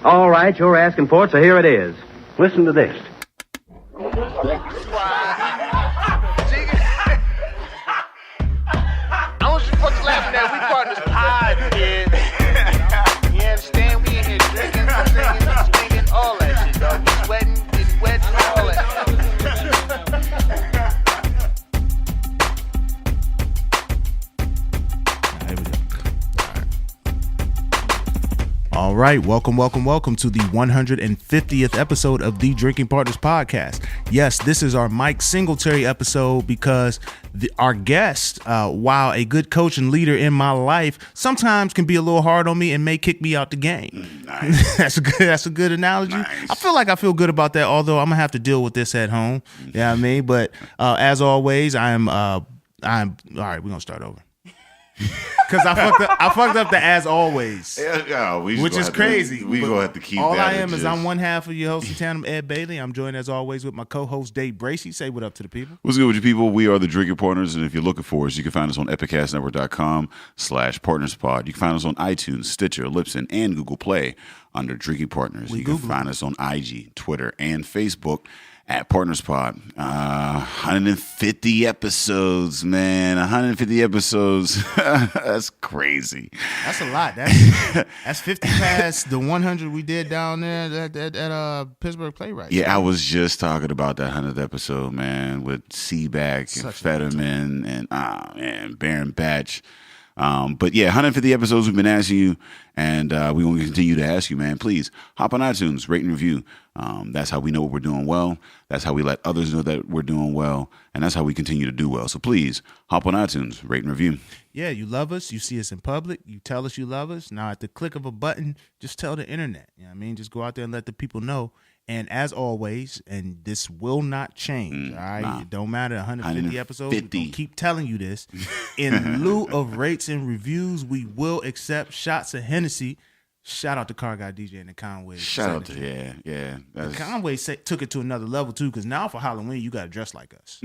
All right, you're asking for it, so here it is. Listen to this. I want you folks laughing at we partners pod, kid. You understand? We in here drinking, singing, swinging, all that shit, dog. We sweating, getting wet, all that stuff. All right, welcome to the 150th episode of the Drinking Partners Podcast. Yes, this is our Mike Singletary episode because our guest, while a good coach and leader in my life, sometimes can be a little hard on me and may kick me out the game. Nice. That's a good analogy. Nice. I feel good about that, although I'm gonna have to deal with this at home. You know what I mean? But as always, I'm all right. We're gonna start over. Because I fucked up the as always, which is crazy. We gonna have to keep all that. I am is I'm one half of your host in tandem, Ed Bailey. I'm joined as always with my co-host Dave Bracey. Say what up to the people. What's good with you people? We are the Drinking Partners, and if you're looking for us, you can find us on epicastnetwork.com/partnerspod. You can find us on iTunes, Stitcher, Libsyn, and Google Play under Drinking Partners. You can find us on IG, Twitter, and Facebook at PartnersPod. 150 episodes, man. 150 episodes. That's crazy. That's a lot. That's 50 past the 100 we did down there at Pittsburgh Playwrights. Yeah, I was just talking about that 100th episode, man, with Seaback and Fetterman and Baron Batch. But yeah, 150 episodes we've been asking you, and we want to continue to ask you, man. Please hop on iTunes, rate and review. That's how we know what we're doing well. That's how we let others know that we're doing well, and that's how we continue to do well. So please hop on iTunes, rate and review. Yeah, you love us. You see us in public. You tell us you love us. Now at the click of a button, just tell the internet. You know what I mean? Just go out there and let the people know. And as always, and this will not change, all right? Nah. It don't matter, 150 episodes, we're going to keep telling you this. In lieu of rates and reviews, we will accept shots of Hennessy. Shout out to Car Guy DJ and the Conway. Shout out to, yeah. The Conway took it to another level, too, because now for Halloween, you got to dress like us.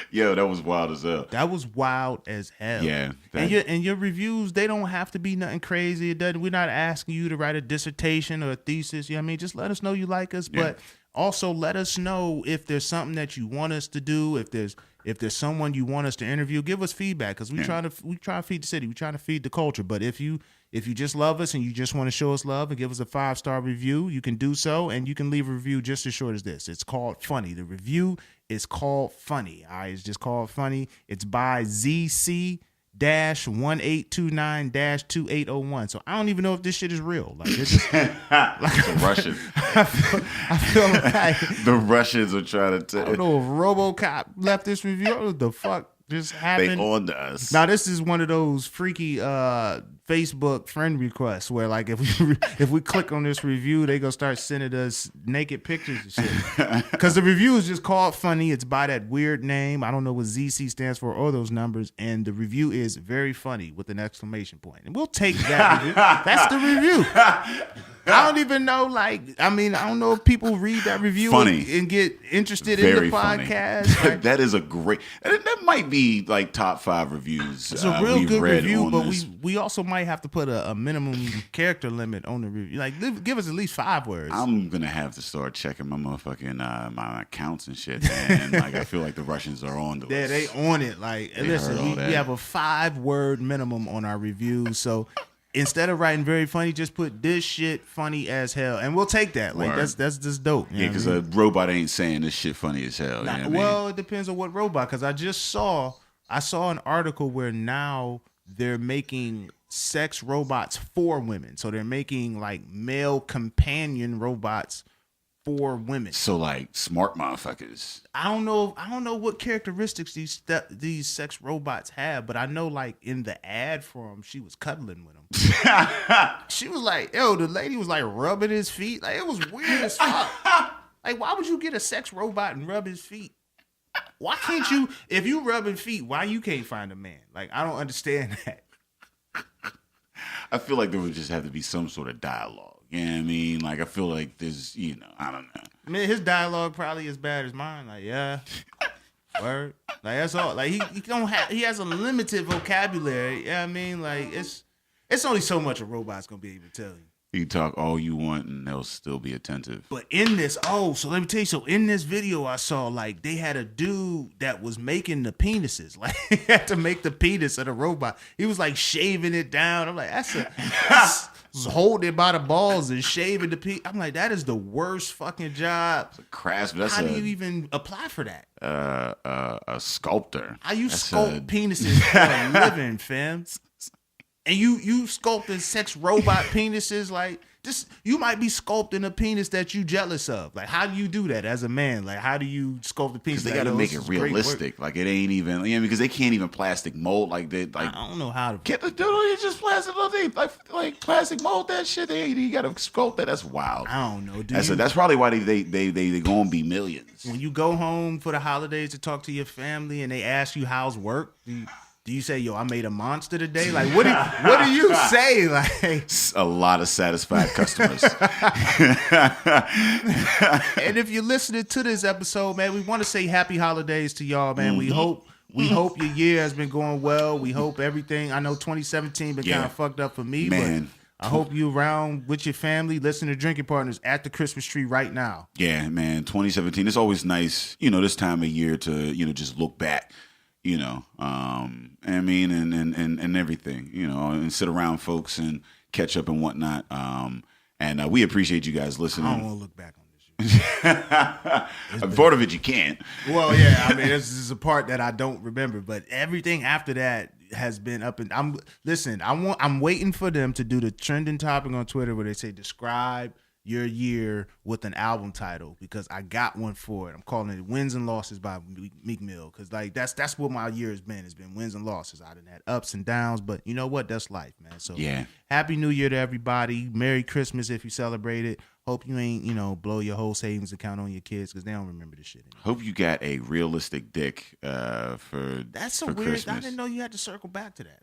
Yo, that was wild as hell. That was wild as hell. Yeah. And your reviews, they don't have to be nothing crazy. We're not asking you to write a dissertation or a thesis. You know what I mean? Just let us know you like us, but also let us know if there's something that you want us to do, if there's someone you want us to interview. Give us feedback, because we try to feed the city. We try to feed the culture. But if you just love us and you just want to show us love and give us a 5-star review, you can do so, and you can leave a review just as short as this. It's called Funny. The review is called Funny. All right, it's just called Funny. It's by ZC-1829-2801. So I don't even know if this shit is real. Like it's just like it's a Russian. I feel like the Russians are trying to. I don't know if RoboCop left this review. I don't know what the fuck just happened. They on to us. Now this is one of those freaky Facebook friend requests where, like, if we click on this review, they gonna start sending us naked pictures and shit. Because the review is just called Funny. It's by that weird name. I don't know what ZC stands for or those numbers. And the review is very funny with an exclamation point. And we'll take that review. That's the review. I don't even know, I don't know if people read that review and get interested in the podcast. Right? That is a great, that might be like top 5 reviews. It's a real good review, but we also might have to put a minimum character limit on the review. Like, give us at least 5 words. I'm going to have to start checking my motherfucking, my accounts and shit, man. Like, I feel like the Russians are on to us. Yeah, they on it. Like, listen, we have a 5-word minimum on our reviews, so instead of writing very funny, just put this shit funny as hell, and we'll take that. Like, that's just dope. Yeah, because a robot ain't saying this shit funny as hell. Nah, well, it depends on what robot. Because I saw an article where now they're making sex robots for women. So they're making like male companion robots for women. So like smart motherfuckers. I don't know what characteristics these sex robots have, but I know, like, in the ad for them, she was cuddling with him. She was like, the lady was like rubbing his feet. Like, it was weird as fuck. Like, why would you get a sex robot and rub his feet? Why can't you, if you rubbing feet, why you can't find a man? Like, I don't understand that. I feel like there would just have to be some sort of dialogue. You know what I mean? Like, I feel like there's, I don't know. I mean, his dialogue probably as bad as mine. Like, yeah, word. Like, that's all. Like, he has a limited vocabulary. You know what I mean? Like, it's only so much a robot's gonna be able to tell you. You talk all you want and they'll still be attentive. But in this, so let me tell you, so in this video I saw, like, they had a dude that was making the penises. Like, he had to make the penis of the robot. He was like shaving it down. I'm like, that's holding it by the balls and shaving the penis. I'm like, that is the worst fucking job. It's a craft. How do you even apply for that? A sculptor. How you sculpt penises for a living, fam? And you sculpting sex robot penises, like this. You might be sculpting a penis that you jealous of. Like, how do you do that as a man? Like, how do you sculpt the penis? Because they got to make it realistic. Like, it ain't even, because they can't even plastic mold like that. Like, I don't know how to get the dude. It's just plastic. Like plastic mold that shit. You got to sculpt that. That's wild. I don't know. That's probably why they gonna be millions. When you go home for the holidays to talk to your family and they ask you how's work, do you say, yo, I made a monster today? Like, what do you say? Like, a lot of satisfied customers. And if you're listening to this episode, man, we want to say happy holidays to y'all, man. We hope your year has been going well. We hope everything. I know 2017 been kind of fucked up for me, man. But I hope you around with your family, listening to Drinking Partners at the Christmas tree right now. Yeah, man. 2017. It's always nice, this time of year to, just look back. And everything, and sit around folks and catch up and whatnot. And we appreciate you guys listening. I don't want to look back on this year. Part of it you can't. Well, yeah, this is a part that I don't remember, but everything after that has been up and I'm waiting for them to do the trending topic on Twitter where they say describe your year with an album title, because I got one for it. I'm calling it Wins and Losses by Meek Mill, because like that's what my year has been. It's been wins and losses. I done had ups and downs, but you know what? That's life, man. So Happy New Year to everybody. Merry Christmas if you celebrate it. Hope you ain't, blow your whole savings account on your kids because they don't remember this shit anymore. Hope you got a realistic dick for That's for weird. Christmas. I didn't know you had to circle back to that.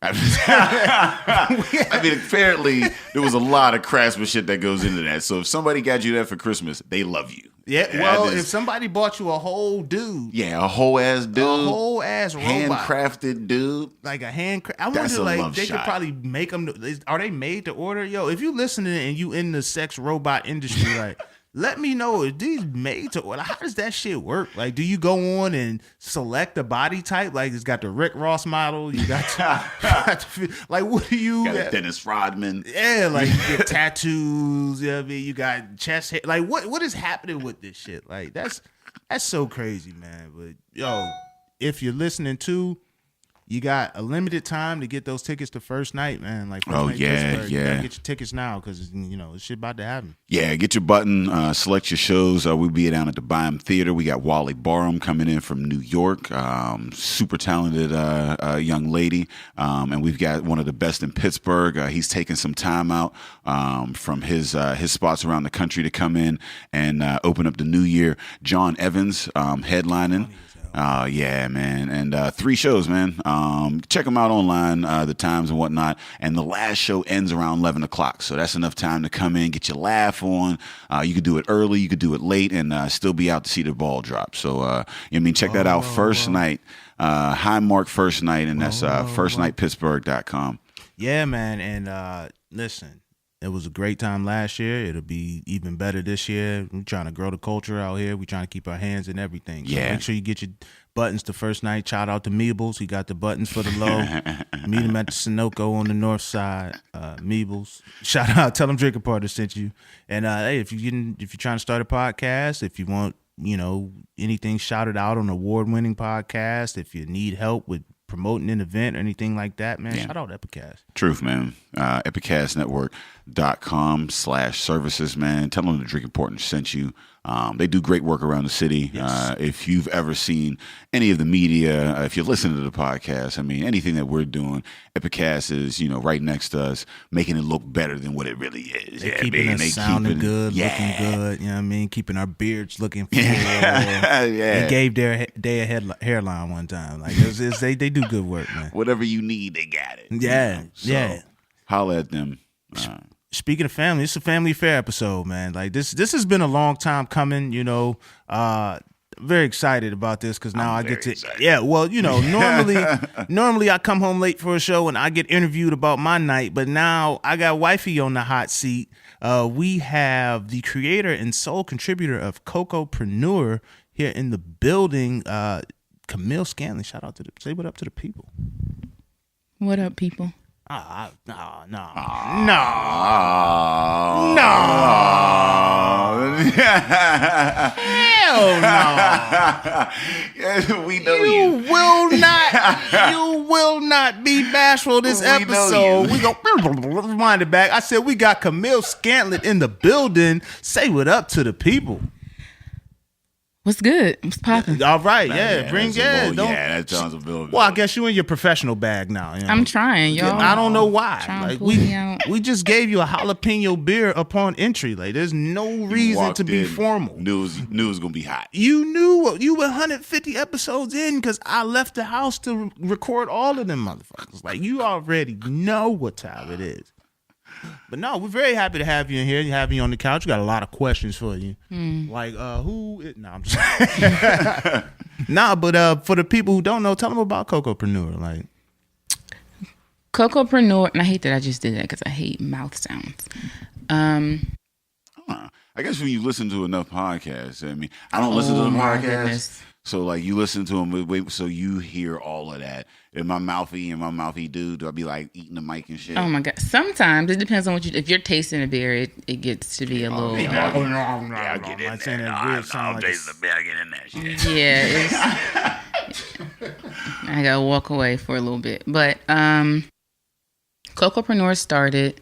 Apparently there was a lot of craftsmanship that goes into that. So if somebody got you that for Christmas, they love you. Yeah, well, if somebody bought you a whole dude. Yeah, a whole ass dude. A whole ass robot. Handcrafted dude. Like a I wonder, like, they could probably make them. Are they made to order? Yo, if you listening and you in the sex robot industry, like, let me know if these made to order. How does that shit work? Like, do you go on and select a body type? Like, it's got the Rick Ross model. You got like, what do you got? Dennis Rodman. Yeah, like, you get tattoos. You know what I mean? You got chest hair. Like, what is happening with this shit? Like, that's so crazy, man. But yo, if you're listening to, you got a limited time to get those tickets to first night, man. Like, first night Pittsburgh. You gotta get your tickets now because this shit about to happen. Yeah, get your button, select your shows. We'll be down at the Byam Theater. We got Wally Barham coming in from New York, super talented young lady, and we've got one of the best in Pittsburgh. He's taking some time out from his spots around the country to come in and open up the new year. John Evans headlining. Yeah, man. And 3 shows, man. Check them out online, the times and whatnot. And the last show ends around 11 o'clock. So that's enough time to come in, get your laugh on. You could do it early, you could do it late, and still be out to see the ball drop. So, check that out. First night, High Mark First Night, and that's firstnightpittsburgh.com. Yeah, man. And listen. It was a great time last year. It'll be even better this year. We're trying to grow the culture out here. We're trying to keep our hands in everything. So make sure you get your buttons the first night. Shout out to Meebles. He got the buttons for the low. Meet him at the Sunoco on the north side. Meebles. Shout out. Tell him Drinking Partners sent you. And hey, if you're trying to start a podcast, if you want, anything shouted out on an award-winning podcast, if you need help with promoting an event or anything like that, man, shout out Epicast. Truth, man. Epicastnetwork.com/services, man. Tell them the Drinking Partners sent you. They do great work around the city. Yes. If you've ever seen any of the media, if you're listening to the podcast, anything that we're doing, Epicast is, right next to us, making it look better than what it really is. They're keeping us sounding good, looking good, keeping our beards looking full. They gave their hairline one time. Like, they do good work, man. Whatever you need, they got it. Yeah, so, holla at them. Speaking of family, it's a family affair episode, man. Like, this has been a long time coming. I very excited about this because now I get to excited. Yeah, well, normally I come home late for a show and I get interviewed about my night, but now I got wifey on the hot seat. We have the creator and sole contributor of Cocopreneur here in the building, Khamil Scantling. Shout out say what up to the people. What up, people? No. Hell no. We know you. You will not be bashful this episode. We go rewind it back. I said we got Khamil Scantling in the building. Say what up to the people. What's good? What's popping? All right, that sounds a little bit. Well, I guess you in your professional bag now. You know? I'm trying, y'all. I don't know why. Trying to Like pull me out. we just gave you a jalapeno beer upon entry. Like there's no reason to be formal. News gonna be hot. You knew you were 150 episodes in because I left the house to record all of them motherfuckers. Like you already know what time it is. But no, we're very happy to have you in here. Have you on the couch. We got a lot of questions for you. Like who? No, I'm just but for the people who don't know, tell them about Cocopreneur. Like Cocopreneur, and I hate that I just did that because I hate mouth sounds. I guess when you listen to enough podcasts, I mean, I don't listen to the podcasts. Goodness. So like you listen to them, so you hear all of that. Am I mouthy dude? Do I be like eating the mic and shit? Oh my god! Sometimes it depends on what if you're tasting a beer, it gets to be a little. I'll get in there. I'll taste the beer. I get in that shit. Yeah, I gotta walk away for a little bit, but Cocopreneur started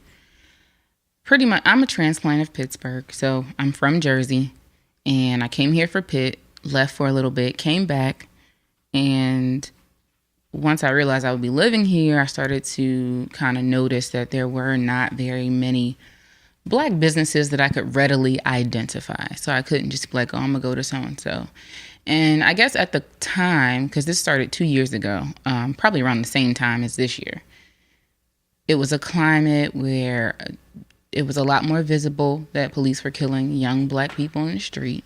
pretty much. I'm a transplant of Pittsburgh, so I'm from Jersey, and I came here for Pitt. Left for a little bit, came back, and once I realized I would be living here, I started to kind of notice that there were not very many Black businesses that I could readily identify. So I couldn't just be like, oh, I'm going to go to so-and-so. And I guess at the time, because this started 2 years ago, probably around the same time as this year, it was a climate where it was a lot more visible that police were killing young Black people in the street.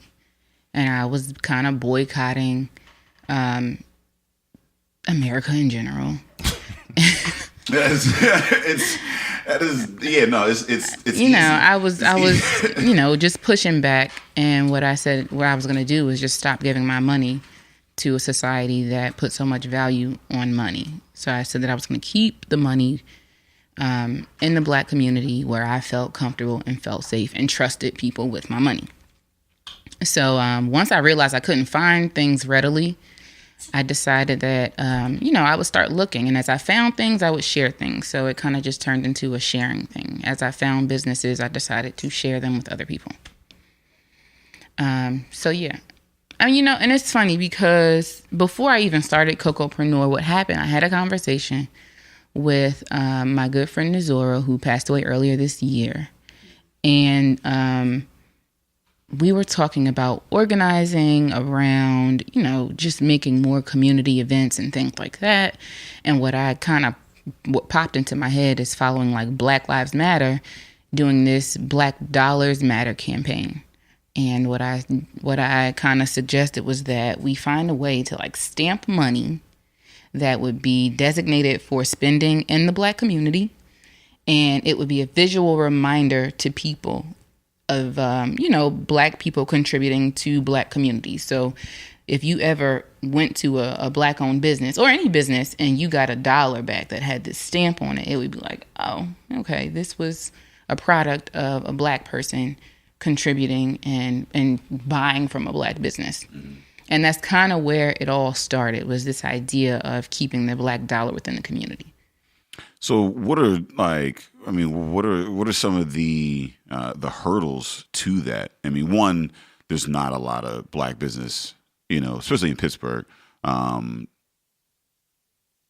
And I was kind of boycotting America in general. It's you know, I was you know, just pushing back, and what I was going to do was just stop giving my money to a society that put so much value on money. So I said that I was going to keep the money in the Black community where I felt comfortable and felt safe and trusted people with my money. So once I realized I couldn't find things readily, I decided that, I would start looking. And as I found things, I would share things. So it kind of just turned into a sharing thing. As I found businesses, I decided to share them with other people. So, yeah. And it's funny because before I even started Cocopreneur, what happened, I had a conversation with my good friend Nazora, who passed away earlier this year. And we were talking about organizing around, just making more community events and things like that. And what popped into my head is following like Black Lives Matter, doing this Black Dollars Matter campaign. And what I kind of suggested was that we find a way to like stamp money that would be designated for spending in the Black community. And it would be a visual reminder to people of, Black people contributing to Black communities. So if you ever went to a Black-owned business or any business and you got $1 back that had this stamp on it, it would be like, oh, okay, this was a product of a Black person contributing and buying from a Black business. Mm-hmm. And that's kind of where it all started, was this idea of keeping the Black dollar within the community. So what are some of the hurdles to that? I mean, one, there's not a lot of Black business, especially in Pittsburgh, or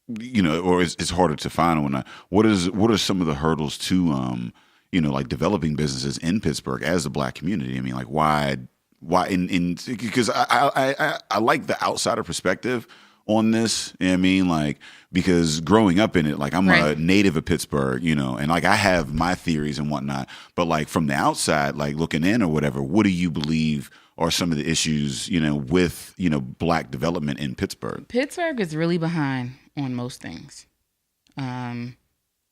it's harder to find one. What are some of the hurdles to, like developing businesses in Pittsburgh as a Black community? I mean, like why because I like the outsider perspective on this. You know what I mean? Like, because growing up in it, like I'm a native of Pittsburgh, you know, and like I have my theories and whatnot, but like from the outside, like looking in or whatever, what do you believe are some of the issues, you know, with, you know, black development in Pittsburgh? Pittsburgh is really behind on most things.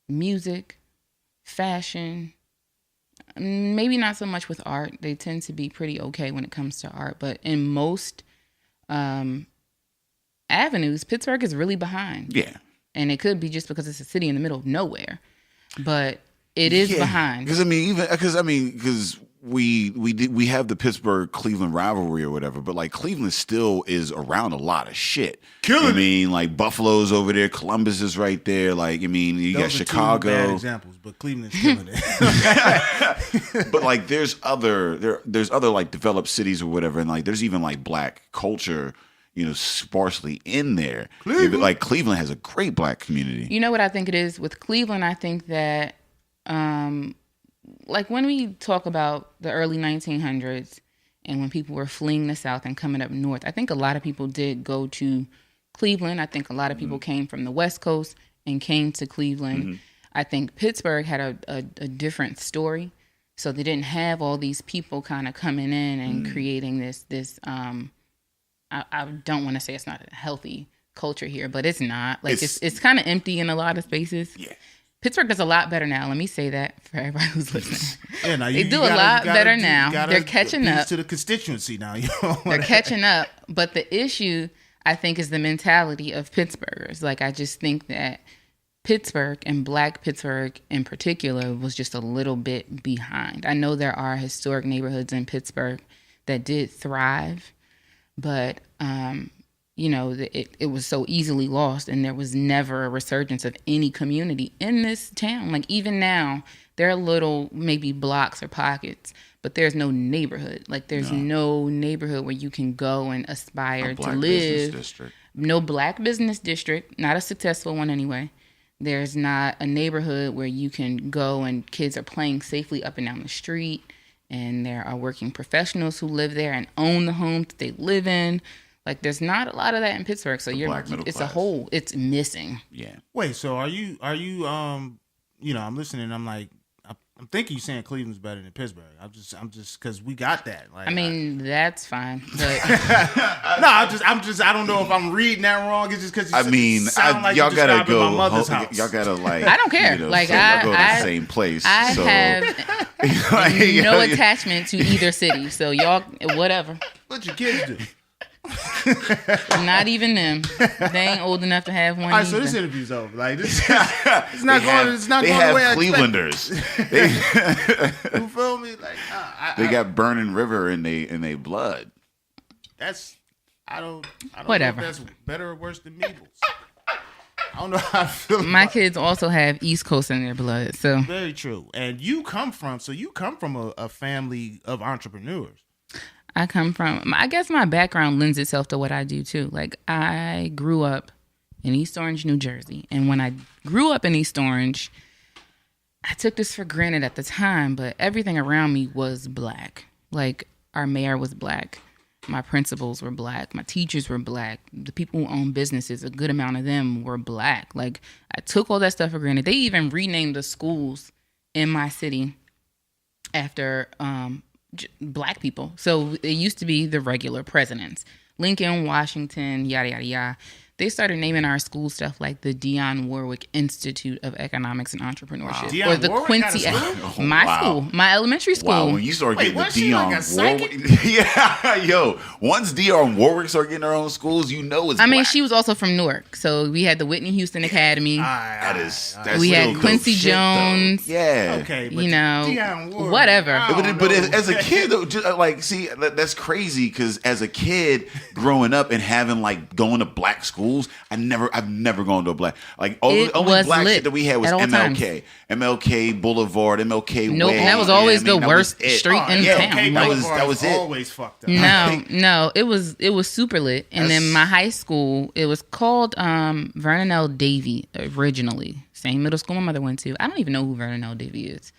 Music, fashion, maybe not so much with art. They tend to be pretty okay when it comes to art, but in most avenues, Pittsburgh is really behind. Yeah. And it could be just because it's a city in the middle of nowhere, but it is behind. Because we have the Pittsburgh Cleveland rivalry or whatever, but like Cleveland still is around a lot of shit. I mean, like Buffalo's over there, Columbus is right there. Like, I mean, you got Chicago. Bad examples, but Cleveland's killing it. But like, there's other like developed cities or whatever, and like there's even like black culture, you know, sparsely in there. Cleveland. Like Cleveland has a great black community. You know what I think it is with Cleveland? I think that, like when we talk about the early 1900s and when people were fleeing the South and coming up north, I think a lot of people did go to Cleveland. I think a lot of people came from the West Coast and came to Cleveland. I think Pittsburgh had a different story. So they didn't have all these people kind of coming in and creating this I don't want to say it's not a healthy culture here, but it's not. Like it's kind of empty in a lot of spaces. Yeah. Pittsburgh does a lot better now. Let me say that for everybody who's listening. Yeah, now they do a lot better now. They're catching up to the constituency now. They're catching up. But the issue, I think, is the mentality of Pittsburghers. Like, I just think that Pittsburgh and Black Pittsburgh in particular was just a little bit behind. I know there are historic neighborhoods in Pittsburgh that did thrive, but you know, it was so easily lost, and there was never a resurgence of any community in this town. Like, even now, there are little maybe blocks or pockets, but there's no neighborhood. Like, there's no neighborhood where you can go and aspire to live. No black business district, not a successful one anyway. There's not a neighborhood where you can go and kids are playing safely up and down the street, and there are working professionals who live there and own the homes that they live in. Like, there's not a lot of that in Pittsburgh, so it's a whole, it's missing. Yeah. Wait, so are you, you know, I'm listening, I'm like, I'm thinking you're saying Cleveland's better than Pittsburgh. I'm just, because we got that. Like, I mean, that's fine, but no, I don't know if I'm reading that wrong. It's just because sound like y'all gotta go. My mother's house. Y'all gotta like. I don't care. You know, like, I go to the same place. I have no attachment to either city, so y'all, whatever. What your kids do? Not even them. They ain't old enough to have one. All right, so this interview's over. Like, this, it's not going. It's not going the way I expected. Clevelanders. You feel me? Like, they got Burning River in they blood. That's I don't whatever. know if that's better or worse than Meebles. I don't know how I feel. My kids also have East Coast in their blood, so very true. And you come from a family of entrepreneurs. I guess my background lends itself to what I do too. Like, I grew up in East Orange, New Jersey. And when I grew up in East Orange, I took this for granted at the time, but everything around me was black. Like, our mayor was black. My principals were black. My teachers were black. The people who own businesses, a good amount of them were black. Like, I took all that stuff for granted. They even renamed the schools in my city after black people. So it used to be the regular presidents. Lincoln, Washington, yada, yada, yada. They started naming our school stuff like the Dionne Warwick Institute of Economics and Entrepreneurship. Wow. Or the Quincy. School, my elementary school. Wow, when you start getting the Dionne Warwick. Yeah, yo. Once Dionne Warwick start getting her own schools, you know it's black. She was also from Newark. So we had the Whitney Houston Academy. That's we had Quincy Jones. Yeah. Okay. But you know, whatever. But as a kid, though, that's crazy because as a kid growing up and having going to black schools, I've never gone to a black, only black shit that we had was MLK Boulevard, MLK Nope, Way. that was always the worst street in town. That was it. Always fucked up. No, it was super lit. And then my high school, it was called Vernon L. Davey originally. Same middle school my mother went to. I don't even know who Vernon L. Davey is.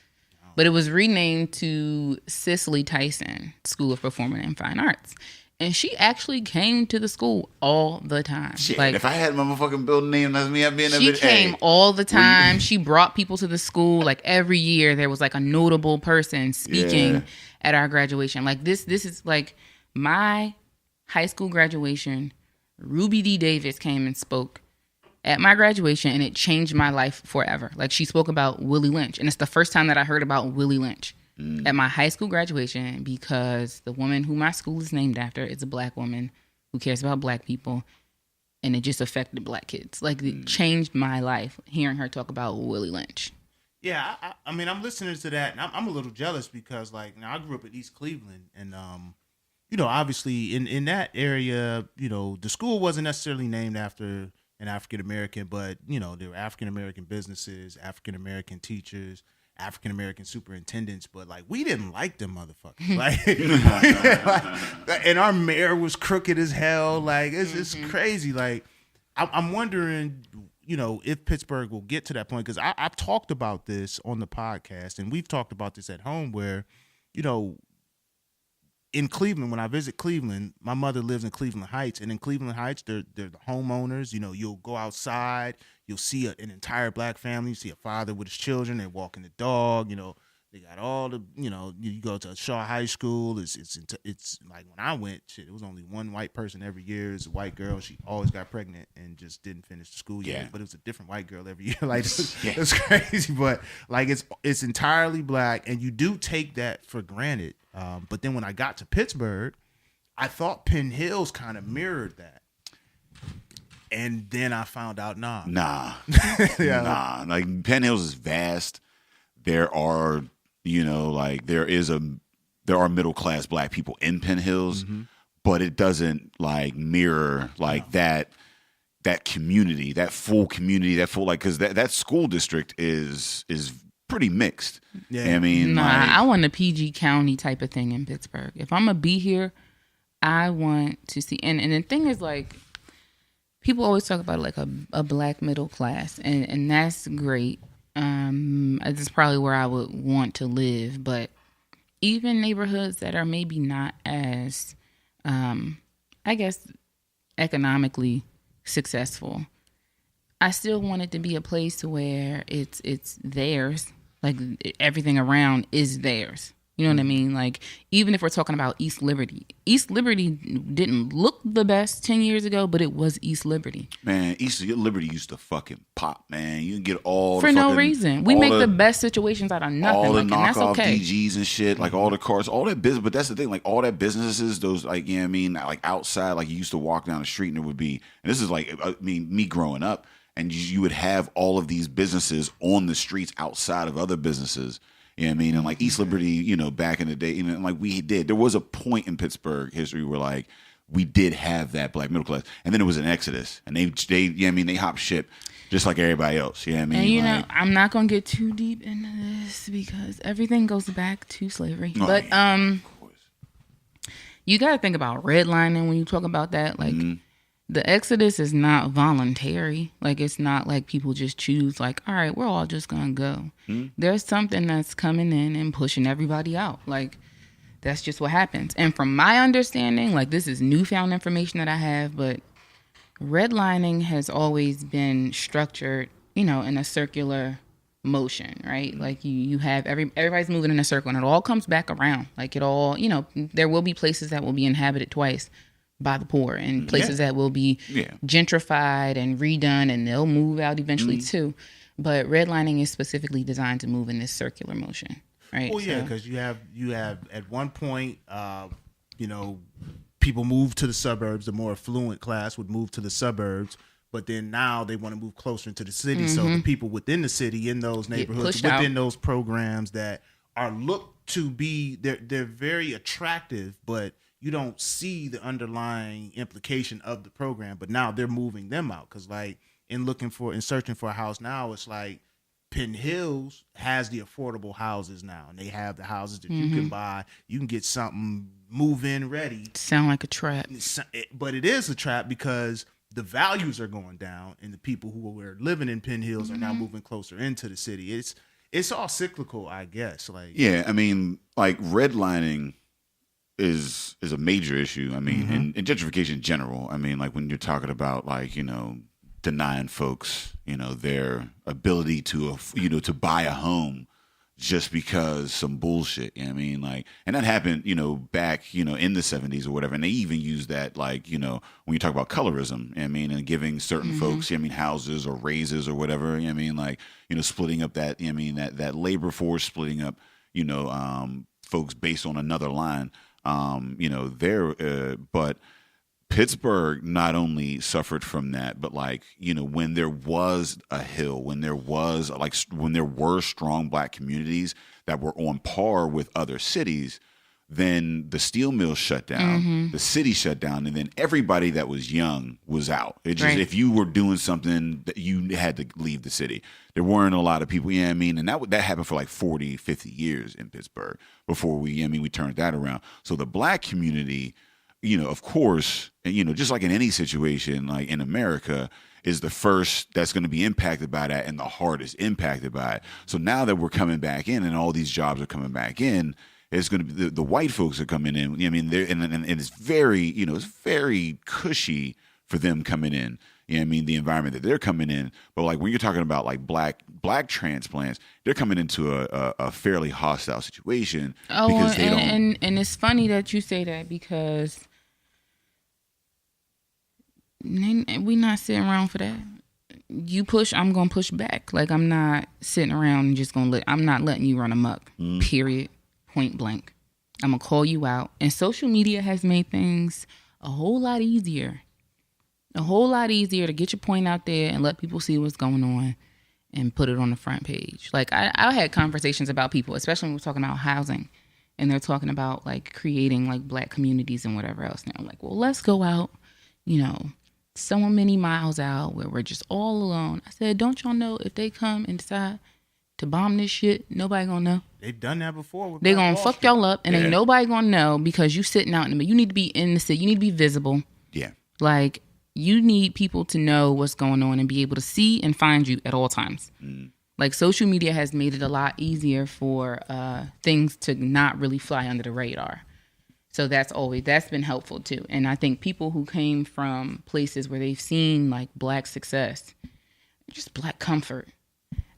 But it was renamed to Cicely Tyson School of Performing and Fine Arts. And she actually came to the school all the time. Shit, like, if I had my motherfucking building name, that's me. I'd be in there. She came all the time. She brought people to the school. Like every year, there was like a notable person speaking at our graduation. Like this is like my high school graduation. Ruby D. Davis came and spoke at my graduation, and it changed my life forever. Like she spoke about Willie Lynch, and it's the first time that I heard about Willie Lynch. At my high school graduation, because the woman who my school is named after is a black woman who cares about black people, and it just affected black kids. Like it changed my life hearing her talk about Willie Lynch. Yeah, I mean, I'm listening to that, and I'm a little jealous because, like, now I grew up in East Cleveland, and obviously in that area, the school wasn't necessarily named after an African American, but there were African American businesses, African American teachers, African American superintendents, but like we didn't like them motherfuckers. And our mayor was crooked as hell. Like it's crazy. Like I'm wondering, if Pittsburgh will get to that point, because I've talked about this on the podcast, and we've talked about this at home, where in Cleveland, when I visit Cleveland, my mother lives in Cleveland Heights, and in Cleveland Heights, they're the homeowners. You'll go outside, you'll see an entire black family. You see a father with his children, they're walking the dog. They got all the, you go to Shaw High School. It's like when I went, it was only one white person every year. It's a white girl. She always got pregnant and just didn't finish the school year. But it was a different white girl every year. Like it's crazy, but like it's entirely black, and you do take that for granted. But then when I got to Pittsburgh, I thought Penn Hills kind of mirrored that. And then I found out, nah. Nah. Like Penn Hills is vast. There are, there are middle class black people in Penn Hills, but it doesn't like mirror like that community, that full community, because that school district is pretty mixed. Yeah, I mean, I want a PG County type of thing in Pittsburgh. If I'm gonna be here, I want to see. And the thing is, like, people always talk about like a black middle class, and that's great. That's probably where I would want to live. But even neighborhoods that are maybe not as, I guess, economically successful, I still want it to be a place where it's theirs. Like everything around is theirs. You know what I mean? Like even if we're talking about East Liberty didn't look the best 10 years ago, but it was East Liberty. Man, East Liberty used to fucking pop, man. You can get all for no reason. We make the best situations out of nothing. All the like, knockoff okay. DGs and shit, like all the cars, all that business. But that's the thing, like all that businesses, those like, you know what I mean, like outside, like you used to walk down the street and there would be, and this is like, I mean, me growing up, and you would have all of these businesses on the streets outside of other businesses. You know what I mean? And like East Liberty, back in the day, and like there was a point in Pittsburgh history where like we did have that black middle class, and then it was an exodus, and they you know what I mean, they hopped ship just like everybody else. You know what I mean? And I'm not gonna get too deep into this because everything goes back to slavery. Oh, but yeah, of course. You gotta think about redlining when you talk about that. Like the exodus is not voluntary. Like it's not like people just choose like, all right, we're all just gonna go. There's something that's coming in and pushing everybody out. Like that's just what happens. And from my understanding, like this is newfound information that I have, but redlining has always been structured, in a circular motion, right? Like you have everybody's moving in a circle and it all comes back around. Like it all, there will be places that will be inhabited twice by the poor and places that will be gentrified and redone, and they'll move out eventually too. But redlining is specifically designed to move in this circular motion, right? Well, yeah, because you have at one point, people move to the suburbs. The more affluent class would move to the suburbs, but then now they want to move closer into the city. So the people within the city, in those neighborhoods, within those programs that are looked to be, they're very attractive, but you don't see the underlying implication of the program. But now they're moving them out because, like, in searching for a house now, it's like Penn Hills has the affordable houses now, and they have the houses that you can buy. You can get something move-in ready. Sound like a trap, but it is a trap because the values are going down, and the people who were living in Penn Hills are now moving closer into the city. It's all cyclical, I guess. Like, yeah, I mean, like redlining is a major issue. I mean, and gentrification in general. I mean, like when you're talking about like, you know, denying folks, you know, their ability to, you know, to buy a home just because some bullshit. You know what I mean? Like, and that happened, you know, back, you know, in the 70s or whatever. And they even used that, like, you know, when you talk about colorism, you know what I mean, and giving certain folks, you know what I mean, houses or raises or whatever, you know what I mean, like, you know, splitting up that, you know what I mean, that labor force, splitting up, you know, folks based on another line, you know, but Pittsburgh not only suffered from that, but like, you know, when there was a hill, when there were strong black communities that were on par with other cities, then the steel mills shut down, the city shut down, and then everybody that was young was out. It just, if you were doing something, that you had to leave the city. There weren't a lot of people, you know what I mean? And that happened for like 40, 50 years in Pittsburgh before we turned that around. So the black community, you know, of course, you know, just like in any situation, like in America, is the first that's going to be impacted by that and the hardest impacted by it. So now that we're coming back in and all these jobs are coming back in, it's going to be the white folks are coming in. I mean, and it's very, you know, it's very cushy for them coming in. You know what I mean? The environment that they're coming in. But like when you're talking about like black transplants, they're coming into a fairly hostile situation because they don't. And it's funny that you say that because we're not sitting around for that. You push, I'm gonna push back. Like I'm not sitting around and just I'm not letting you run amok. Period. Point blank. I'm gonna call you out. And social media has made things a whole lot easier. A whole lot easier to get your point out there and let people see what's going on and put it on the front page. Like I had conversations about people, especially when we're talking about housing, and they're talking about like creating like black communities and whatever else. And I'm like, well, let's go out, you know, so many miles out where we're just all alone. I said, don't y'all know if they come and decide to bomb this shit, nobody gonna know. They've done that before. They gonna fuck y'all up and ain't nobody gonna know because you sitting out in the middle. You need to be in the city. You need to be visible. Yeah. Like, you need people to know what's going on and be able to see and find you at all times. Like, social media has made it a lot easier for things to not really fly under the radar. So that's been helpful too. And I think people who came from places where they've seen like black success, just black comfort,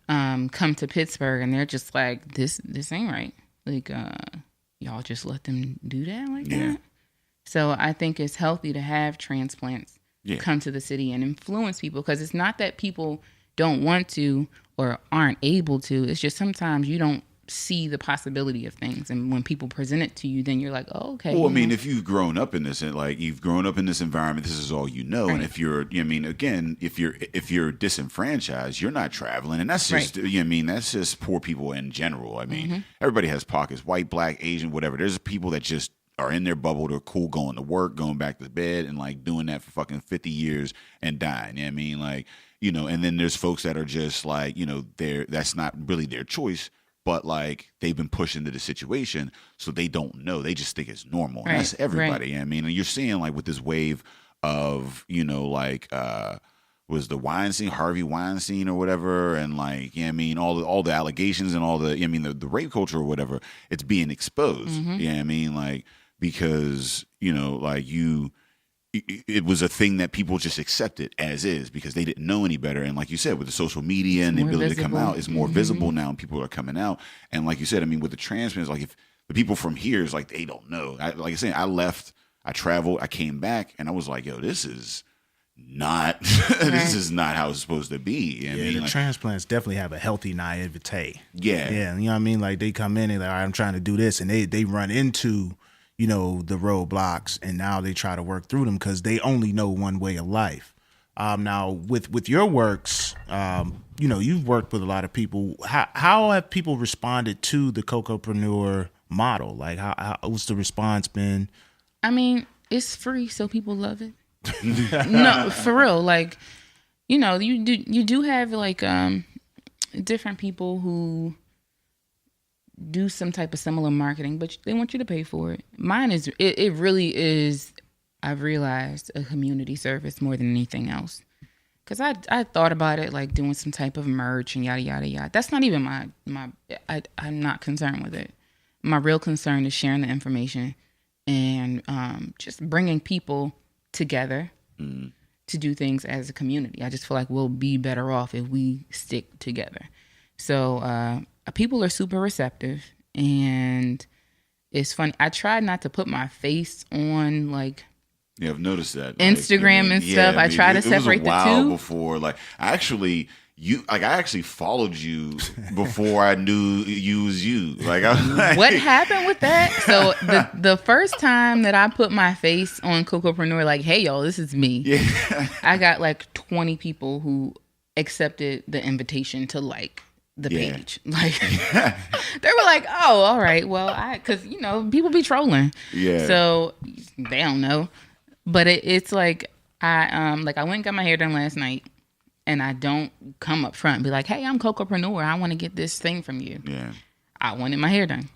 come to Pittsburgh and they're just like, this ain't right. Like, y'all just let them do that like that. So I think it's healthy to have transplants come to the city and influence people, because it's not that people don't want to or aren't able to. It's just sometimes you don't see the possibility of things, and when people present it to you, then you're like, oh, okay. Well, I mean, if you've grown up in this, like you've grown up in this environment, this is all you know. Right. And if you're, I mean, again, if you're disenfranchised, you're not traveling, and that's just, you know what I mean, that's just poor people in general. I mean, everybody has pockets, white, black, Asian, whatever. There's people that just are in their bubble. They're cool going to work, going back to bed, and like doing that for fucking 50 years and dying. You know what I mean? Like, you know, and then there's folks that are just like, you know, that's not really their choice, but like they've been pushed into the situation, so they don't know. They just think it's normal. And that's everybody. You know what I mean? And you're seeing like with this wave of, you know, like was the Weinstein, Harvey Weinstein or whatever, and like, you know what I mean, all the allegations and all the, you know what I mean, the rape culture or whatever, it's being exposed. You know what I mean? Like, because, you know, like it was a thing that people just accepted as is because they didn't know any better. And like you said, with the social media and the ability to come out, it's more visible now and people are coming out. And like you said, I mean, with the transplants, like if the people from here is like, they don't know. Like I said, I left, I traveled, I came back, and I was like, yo, this is not, this is not how it's supposed to be. You know what I mean? The like, transplants definitely have a healthy naivete. Yeah. Yeah, you know what I mean? Like they come in and like, all right, I'm trying to do this, and they run into, you know, the roadblocks, and now they try to work through them because they only know one way of life. Now, with your works, you know, you've worked with a lot of people. How have people responded to the Cocopreneur model? Like, what's the response been? I mean, it's free, so people love it. No, for real. Like, you know, you do have like different people who do some type of similar marketing, but they want you to pay for it. Mine is, it really is, I've realized, a community service more than anything else. Because I thought about it, like doing some type of merch and yada, yada, yada. That's not even I'm not concerned with it. My real concern is sharing the information and just bringing people together to do things as a community. I just feel like we'll be better off if we stick together. So people are super receptive, and it's funny. I tried not to put my face on like Yeah, I've noticed that. Instagram and stuff. I try to separate the two. It was a while before, like, I actually followed you before I knew you was you. Like, I was like, what happened with that? So the first time that I put my face on Cocopreneur, like, hey y'all, this is me. Yeah. I got like 20 people who accepted the invitation to like the page. Like, they were like, oh, all right, well, because you know people be trolling. Yeah. So they don't know. But it's like I went and got my hair done last night, and I don't come up front and be like, hey, I'm Cocopreneur. I want to get this thing from you. Yeah. I wanted my hair done.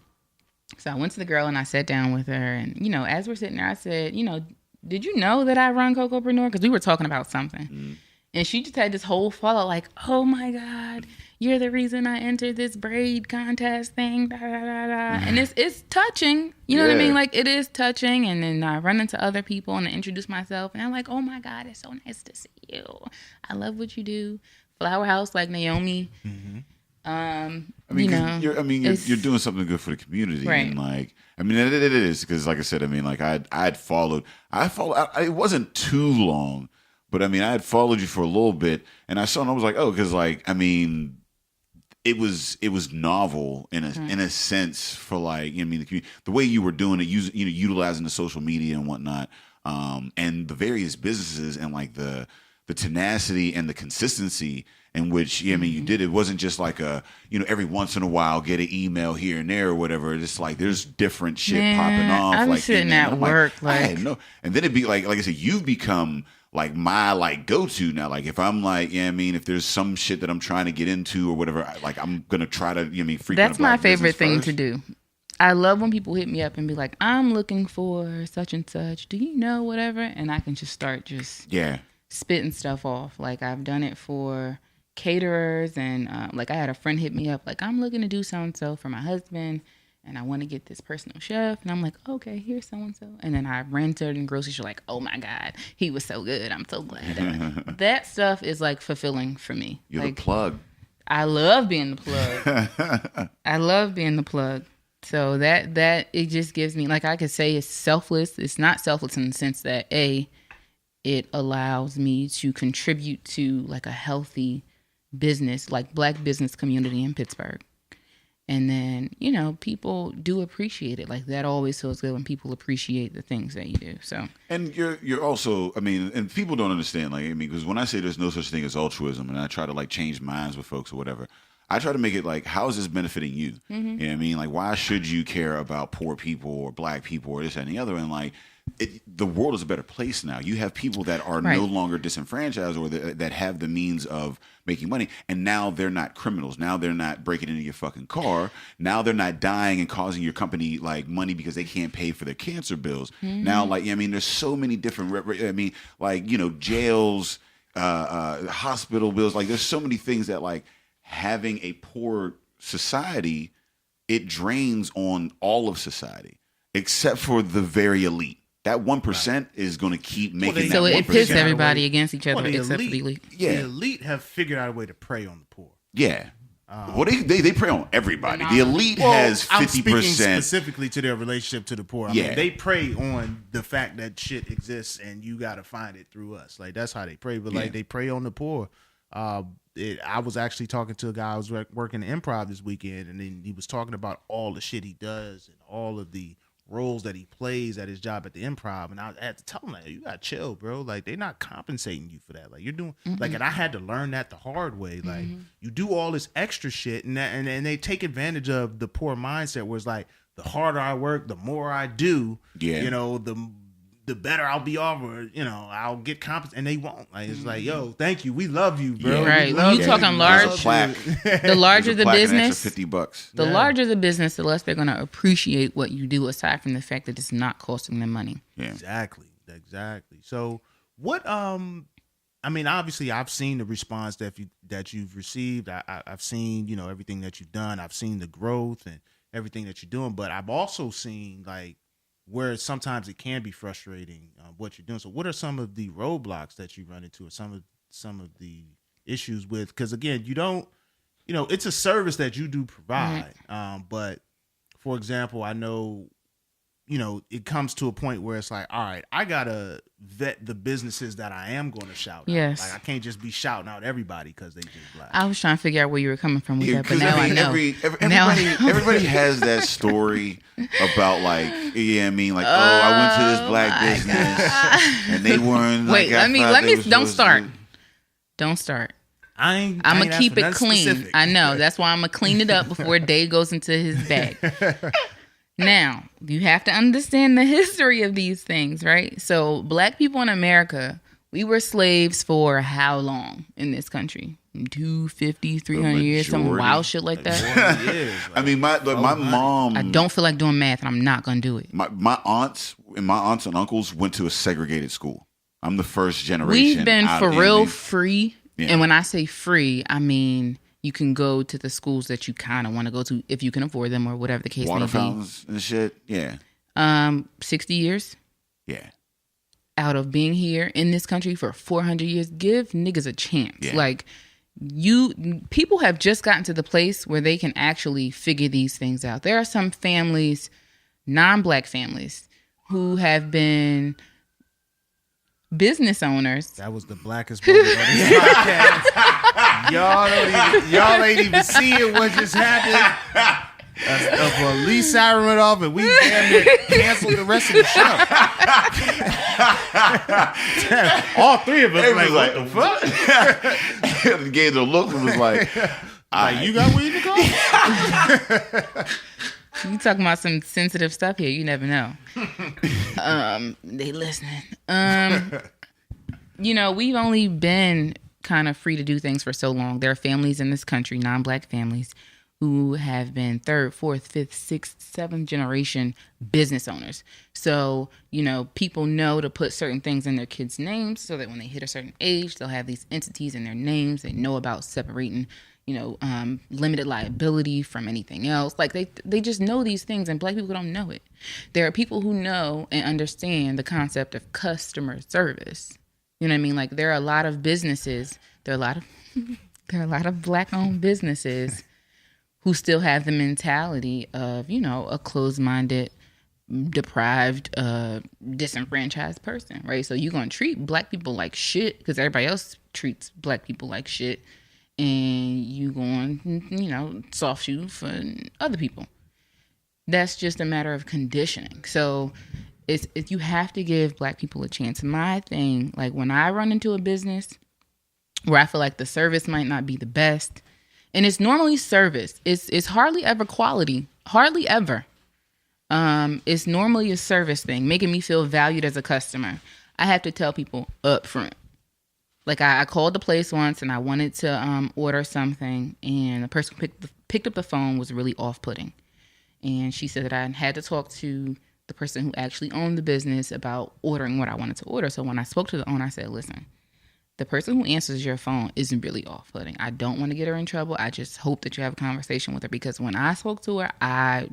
So I went to the girl and I sat down with her. And, you know, as we're sitting there, I said, you know, did you know that I run Cocopreneur? Because we were talking about something. Mm. And she just had this whole follow like, oh, my God, you're the reason I entered this braid contest thing. Da, da, da, da. And it's touching. You know what I mean? Like, it is touching. And then I run into other people and I introduce myself. And I'm like, oh, my God, it's so nice to see you. I love what you do. Flower House like Naomi. Mm-hmm. I mean, you're doing something good for the community, right. And like, I mean, it is because, like I said, I mean, like I followed. It wasn't too long, but I mean, I had followed you for a little bit, and I saw, and I was like, oh, because like, I mean, it was novel in a sense for like, I mean, the way you were doing it, utilizing the social media and whatnot, and the various businesses and like the tenacity and the consistency in which, I mean, you did. It wasn't just like every once in a while get an email here and there or whatever. It's like there's different shit popping off. I'm like sitting at work, like I had no, and then it'd be like I said, you've become like my like go to now. Like if I'm like, I mean, if there's some shit that I'm trying to get into or whatever, like I'm gonna try to, frequent. That's my favorite thing to do. I love when people hit me up and be like, I'm looking for such and such. Do you know whatever? And I can just start spitting stuff off. Like I've done it for caterers and like I had a friend hit me up like, I'm looking to do so-and-so for my husband and I want to get this personal chef. And I'm like, okay, here's so-and-so. And then I ran to her in the grocery store like, oh my God, he was so good. I'm so glad. That stuff is like fulfilling for me. You're like, the plug. I love being the plug. I love being the plug. So that it just gives me, like I could say it's selfless. It's not selfless in the sense that it allows me to contribute to like a healthy business, like Black business community in Pittsburgh. And then, people do appreciate it. Like that always feels good when people appreciate the things that you do. So, and you're also, I mean, and people don't understand, like, I mean, because when I say there's no such thing as altruism and I try to like change minds with folks or whatever, I try to make it like, how is this benefiting you? Mm-hmm. You know what I mean? Like, why should you care about poor people or Black people or this, that, and the other? And like, the world is a better place now. You have people that are no longer disenfranchised or that have the means of making money, and now they're not criminals. Now they're not breaking into your fucking car. Now they're not dying and causing your company like money because they can't pay for their cancer bills. Mm-hmm. Now, like, I mean, there's so many different. I mean, like, jails, hospital bills. Like, there's so many things that like having a poor society, it drains on all of society except for the very elite. That 1% is going to keep making that 1%. So it pits everybody against each other except for the elite. Yeah. The elite have figured out a way to prey on the poor. Yeah. Well, they prey on everybody. The elite has 50%. I'm speaking specifically to their relationship to the poor. I mean, they prey on the fact that shit exists and you got to find it through us. Like, that's how they prey. But, like, they prey on the poor. I was actually talking to a guy. I was working Improv this weekend, and then he was talking about all the shit he does and all of the roles that he plays at his job at the Improv, and I had to tell him, like, you gotta chill, bro. Like, they're not compensating you for that. Like, you're doing like, and I had to learn that the hard way. Like, you do all this extra shit, and they take advantage of the poor mindset where it's like, the harder I work, the more I do. Yeah. The better I'll be off, or I'll get compensated, and they won't. Like, it's like, yo, thank you, we love you, bro. Yeah. Right. When you talking large, the larger the business, $50. The larger the business, the less they're gonna appreciate what you do. Aside from the fact that it's not costing them money. Yeah. Exactly. So, what? I mean, obviously, I've seen the response that you've received. I've seen everything that you've done. I've seen the growth and everything that you're doing. But I've also seen like where sometimes it can be frustrating what you're doing. So what are some of the roadblocks that you run into, or some of the issues with? Because again, you don't, it's a service that you do provide. But for example, I know, it comes to a point where it's like, all right, I gotta vet the businesses that I am going to shout Yes. out. Like, I can't just be shouting out everybody because they just black. I was trying to figure out where you were coming from with that, but now I know. Everybody has that story about like, like, I went to this black business and they weren't. Wait, let me. Don't start. Don't start. I'm gonna keep it clean. Specific. I know. That's why I'm gonna clean it up before Dave goes into his bag. Now, you have to understand the history of these things, right? So, black people in America, we were slaves for how long in this country? 250, 300 years, some wild shit like that. I mean, my mom. I don't feel like doing math, and I'm not gonna do it. My aunts and uncles went to a segregated school. I'm the first generation. We've been for real free, and when I say free, I mean you can go to the schools that you kind of want to go to if you can afford them or whatever the case may be. Water fountains and shit. Yeah. 60 years. Yeah. Out of being here in this country for 400 years, give niggas a chance. Yeah. Like, people have just gotten to the place where they can actually figure these things out. There are some families, non-black families, who have been business owners. That was the blackest moment of this podcast. Y'all ain't even seeing what just happened. A police siren went off and we damn near canceled the rest of the show. All three of us They like, was what the fuck? They gave the look and was like, you got weed to go? You talking about some sensitive stuff here. You never know. They listening. We've only been kind of free to do things for so long. There are families in this country, non-black families, who have been 3rd, 4th, 5th, 6th, 7th generation business owners. So, people know to put certain things in their kids' names so that when they hit a certain age, they'll have these entities in their names. They know about separating, limited liability from anything else. Like, they just know these things, and black people don't know it. There are people who know and understand the concept of customer service. You know what I mean? Like, there are a lot of businesses, there are a lot of black-owned businesses who still have the mentality of, a closed-minded, deprived, disenfranchised person, right? So you're going to treat black people like shit because everybody else treats black people like shit, and you going, soft shoe for other people. That's just a matter of conditioning. So you have to give black people a chance. My thing, like when I run into a business where I feel like the service might not be the best, and it's normally service. It's hardly ever quality. Hardly ever. It's normally a service thing, making me feel valued as a customer. I have to tell people up front. Like I called the place once and I wanted to order something, and the person who picked up the phone was really off-putting. And she said that I had to talk to the person who actually owned the business about ordering what I wanted to order. So when I spoke to the owner, I said, listen, the person who answers your phone isn't really off-putting. I don't want to get her in trouble. I just hope that you have a conversation with her, because when I spoke to her, I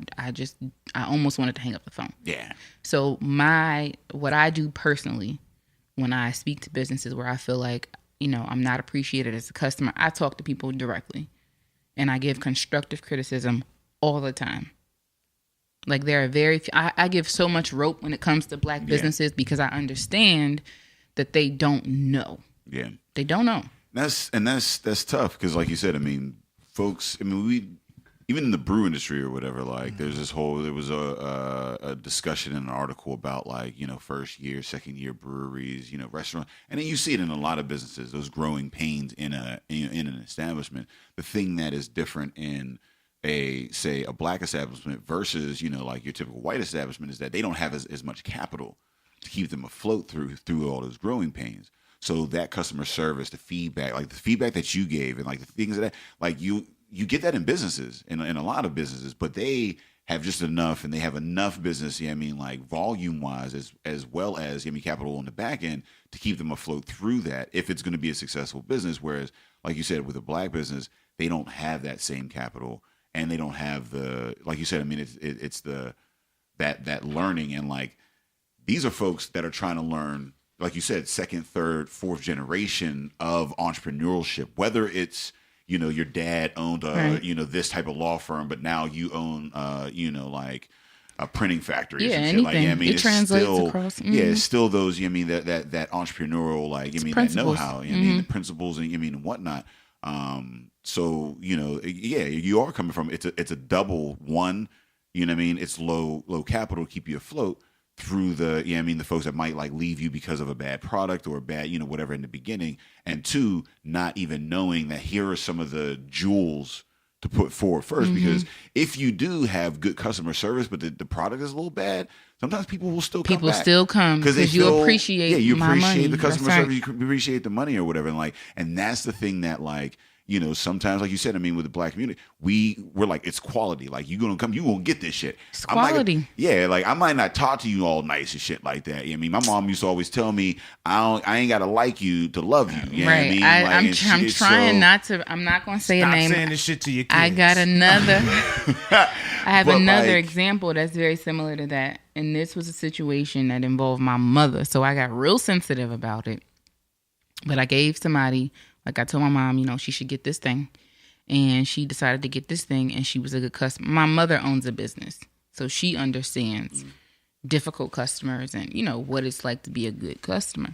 almost wanted to hang up the phone. yeah. So what I do personally when I speak to businesses where I feel like, I'm not appreciated as a customer, I talk to people directly and I give constructive criticism all the time. Like there are very few, I give so much rope when it comes to black businesses because I understand that they don't know. Yeah. They don't know. That's tough because, like you said, folks. We even in the brew industry or whatever. Like, there was a discussion in an article about first year, second year breweries, restaurant, and then you see it in a lot of businesses. Those growing pains in an establishment. The thing that is different in a black establishment versus your typical white establishment is that they don't have as much capital to keep them afloat through all those growing pains. So that customer service, the feedback, like the feedback that you gave, and like the things that you get that in businesses, in a lot of businesses, but they have just enough, and they have enough business, volume wise, as well as capital on the back end to keep them afloat through that if it's going to be a successful business. Whereas, like you said, with a black business, they don't have that same capital, and they don't have the, like you said, it's that learning. And like, these are folks that are trying to learn, like you said, second, third, fourth generation of entrepreneurship, whether it's, you know, your dad owned you know, this type of law firm, but now you own, you know, like a printing factory. Yeah, or some anything. Shit. Like, yeah, I mean, it it's translates still, across. Yeah, it's still those, you know, I mean, that entrepreneurial, like, you mean, that know-how, you know, I mean, the principles and, you mean, and whatnot. So, you know, yeah, you are coming from, it's a double one, you know what I mean? It's low capital to keep you afloat through the, you know what I mean, the folks that might like leave you because of a bad product or a bad, you know, whatever in the beginning. And two, not even knowing that here are some of the jewels to put forward first, because if you do have good customer service, but the product is a little bad, sometimes people will still come back. People still come because you appreciate you my appreciate money. the customer That's service, you appreciate the money or whatever. And like, and that's the thing that like, you know, sometimes, like you said, I mean, with the black community, we're like, it's quality. Like, you gonna get this shit. It's quality. Like I might not talk to you all nice and shit like that. I mean, my mom used to always tell me, I ain't gotta like you to love you. You know what I mean? Like, I'm trying not to. I'm not gonna say a name. Stop saying this shit to your kids. I got another. I have another like, example that's very similar to that, and this was a situation that involved my mother, so I got real sensitive about it. But I gave somebody. Like I told my mom, you know, she should get this thing. And she decided to get this thing, and she was a good customer. My mother owns a business, so she understands difficult customers and, you know, what it's like to be a good customer.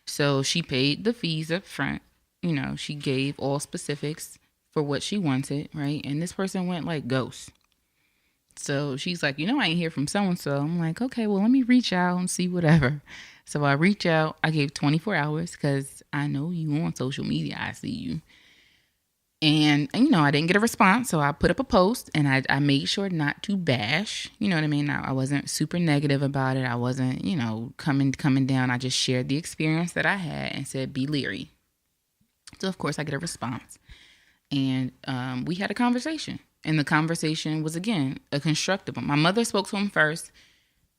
So she paid the fees up front. You know, she gave all specifics for what she wanted, right? And this person went like ghost. So she's like, you know, I ain't hear from so-and-so. I'm like, okay, well, let me reach out and see whatever. So I reach out. I gave 24 hours because I know you on social media. I see you. And, you know, I didn't get a response. So I put up a post, and I made sure not to bash. You know what I mean? I wasn't super negative about it. I wasn't, you know, coming down. I just shared the experience that I had and said, be leery. So, of course, I get a response. And we had a conversation. And the conversation was, again, a constructive one. My mother spoke to him first,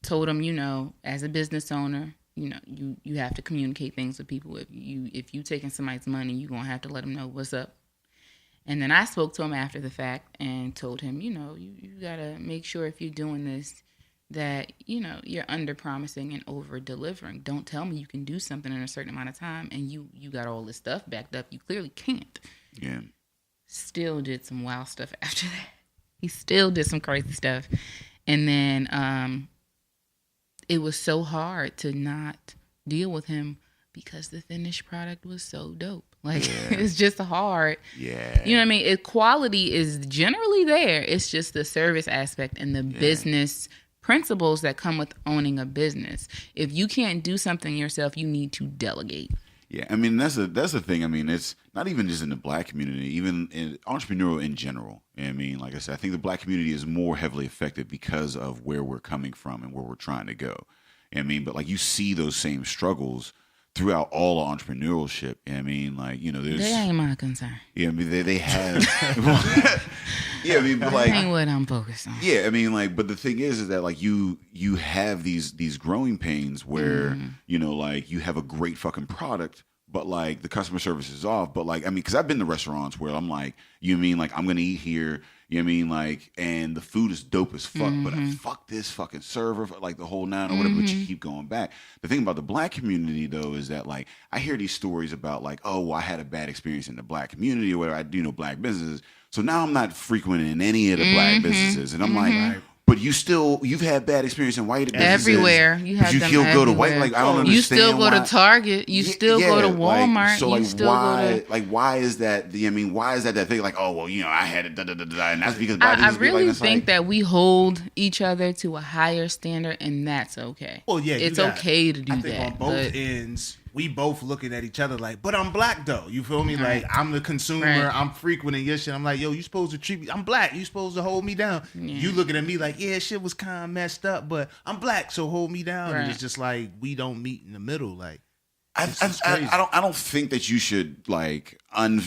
told him, you know, as a business owner, you know, you have to communicate things with people. If you taking somebody's money, you're going to have to let them know what's up. And then I spoke to him after the fact and told him, you know, you got to make sure if you're doing this that, you know, you're under promising and over delivering. Don't tell me you can do something in a certain amount of time and you got all this stuff backed up. You clearly can't. Yeah. Still did some wild stuff after that. He still did some crazy stuff. And then it was so hard to not deal with him because the finished product was so dope. Like, it's just hard. Yeah. You know what I mean? Quality is generally there. It's just the service aspect and the business principles that come with owning a business. If you can't do something yourself, you need to delegate. Yeah, I mean, that's the thing. I mean, it's not even just in the black community, even in entrepreneurial in general. I mean, like I said, I think the black community is more heavily affected because of where we're coming from and where we're trying to go. I mean, but like you see those same struggles throughout all of entrepreneurship. I mean, like, you know, there's... That ain't my concern. Yeah, I mean, they have... yeah, I mean, but like... That ain't what I'm focused on. Yeah, I mean, like, but the thing is that, like, you have these growing pains where, you know, like, you have a great fucking product, but, like, the customer service is off. But, like, I mean, because I've been to restaurants where I'm like, you mean, like, I'm going to eat here, you know what I mean, like, and the food is dope as fuck, but fuck this fucking server, like, the whole nine or whatever, but you keep going back. The thing about the black community, though, is that, like, I hear these stories about, like, oh, well, I had a bad experience in the black community or whatever, I do know black businesses, so now I'm not frequenting any of the black businesses, and I'm like, but you've had bad experience in white businesses. Everywhere. You have them still everywhere. go to white, like, I don't understand. You still go to Target. You still go to Walmart. Like, so, like, you still why, go to... like, why is that, I mean, why is that thing, like, oh, well, you know, I had it, and that's because black I businesses really like, think that we hold each other to a higher standard, and that's okay. Well, yeah, it's okay to do I think that. on both ends, we both looking at each other like, but I'm black though. You feel me? Like, I'm the consumer. Right. I'm frequenting your shit. I'm like, yo, you supposed to treat me. I'm black. You supposed to hold me down. Yeah. You looking at me like, yeah, shit was kind of messed up, but I'm black, so hold me down. Right. And it's just like we don't meet in the middle. Like, I don't think that you should like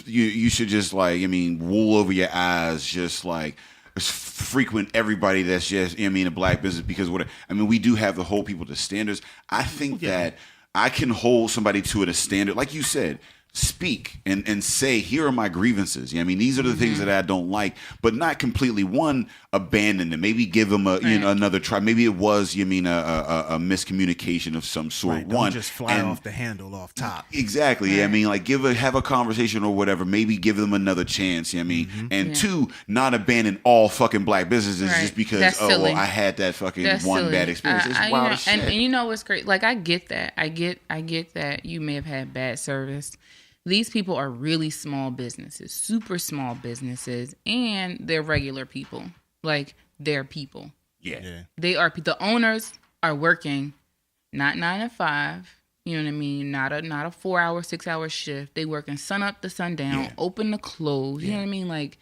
you should just like, I mean, wool over your eyes, just like frequent everybody that's just, I mean, a black business, because what I mean, we do have to hold people to standards. I think that I can hold somebody to a standard, like you said, speak and say, here are my grievances. I mean, these are the things that I don't like, but not completely, one, abandon them. Maybe give them another try. Maybe it was a miscommunication of some sort. Right, don't just fly off the handle off top. Exactly. Right. I mean, like have a conversation or whatever. Maybe give them another chance. You know what I mean, and two, not abandon all fucking black businesses just because I had that fucking one bad experience. It's wild as shit. And you know what's great? Like I get that. I get that you may have had bad service. These people are really small businesses, super small businesses, and they're regular people. Like, they're people. Yeah. They are, the owners are working, not 9 to 5, you know what I mean? Not a 4-hour, 6-hour shift. They working sun up to sundown, open to close, you know what I mean? Like,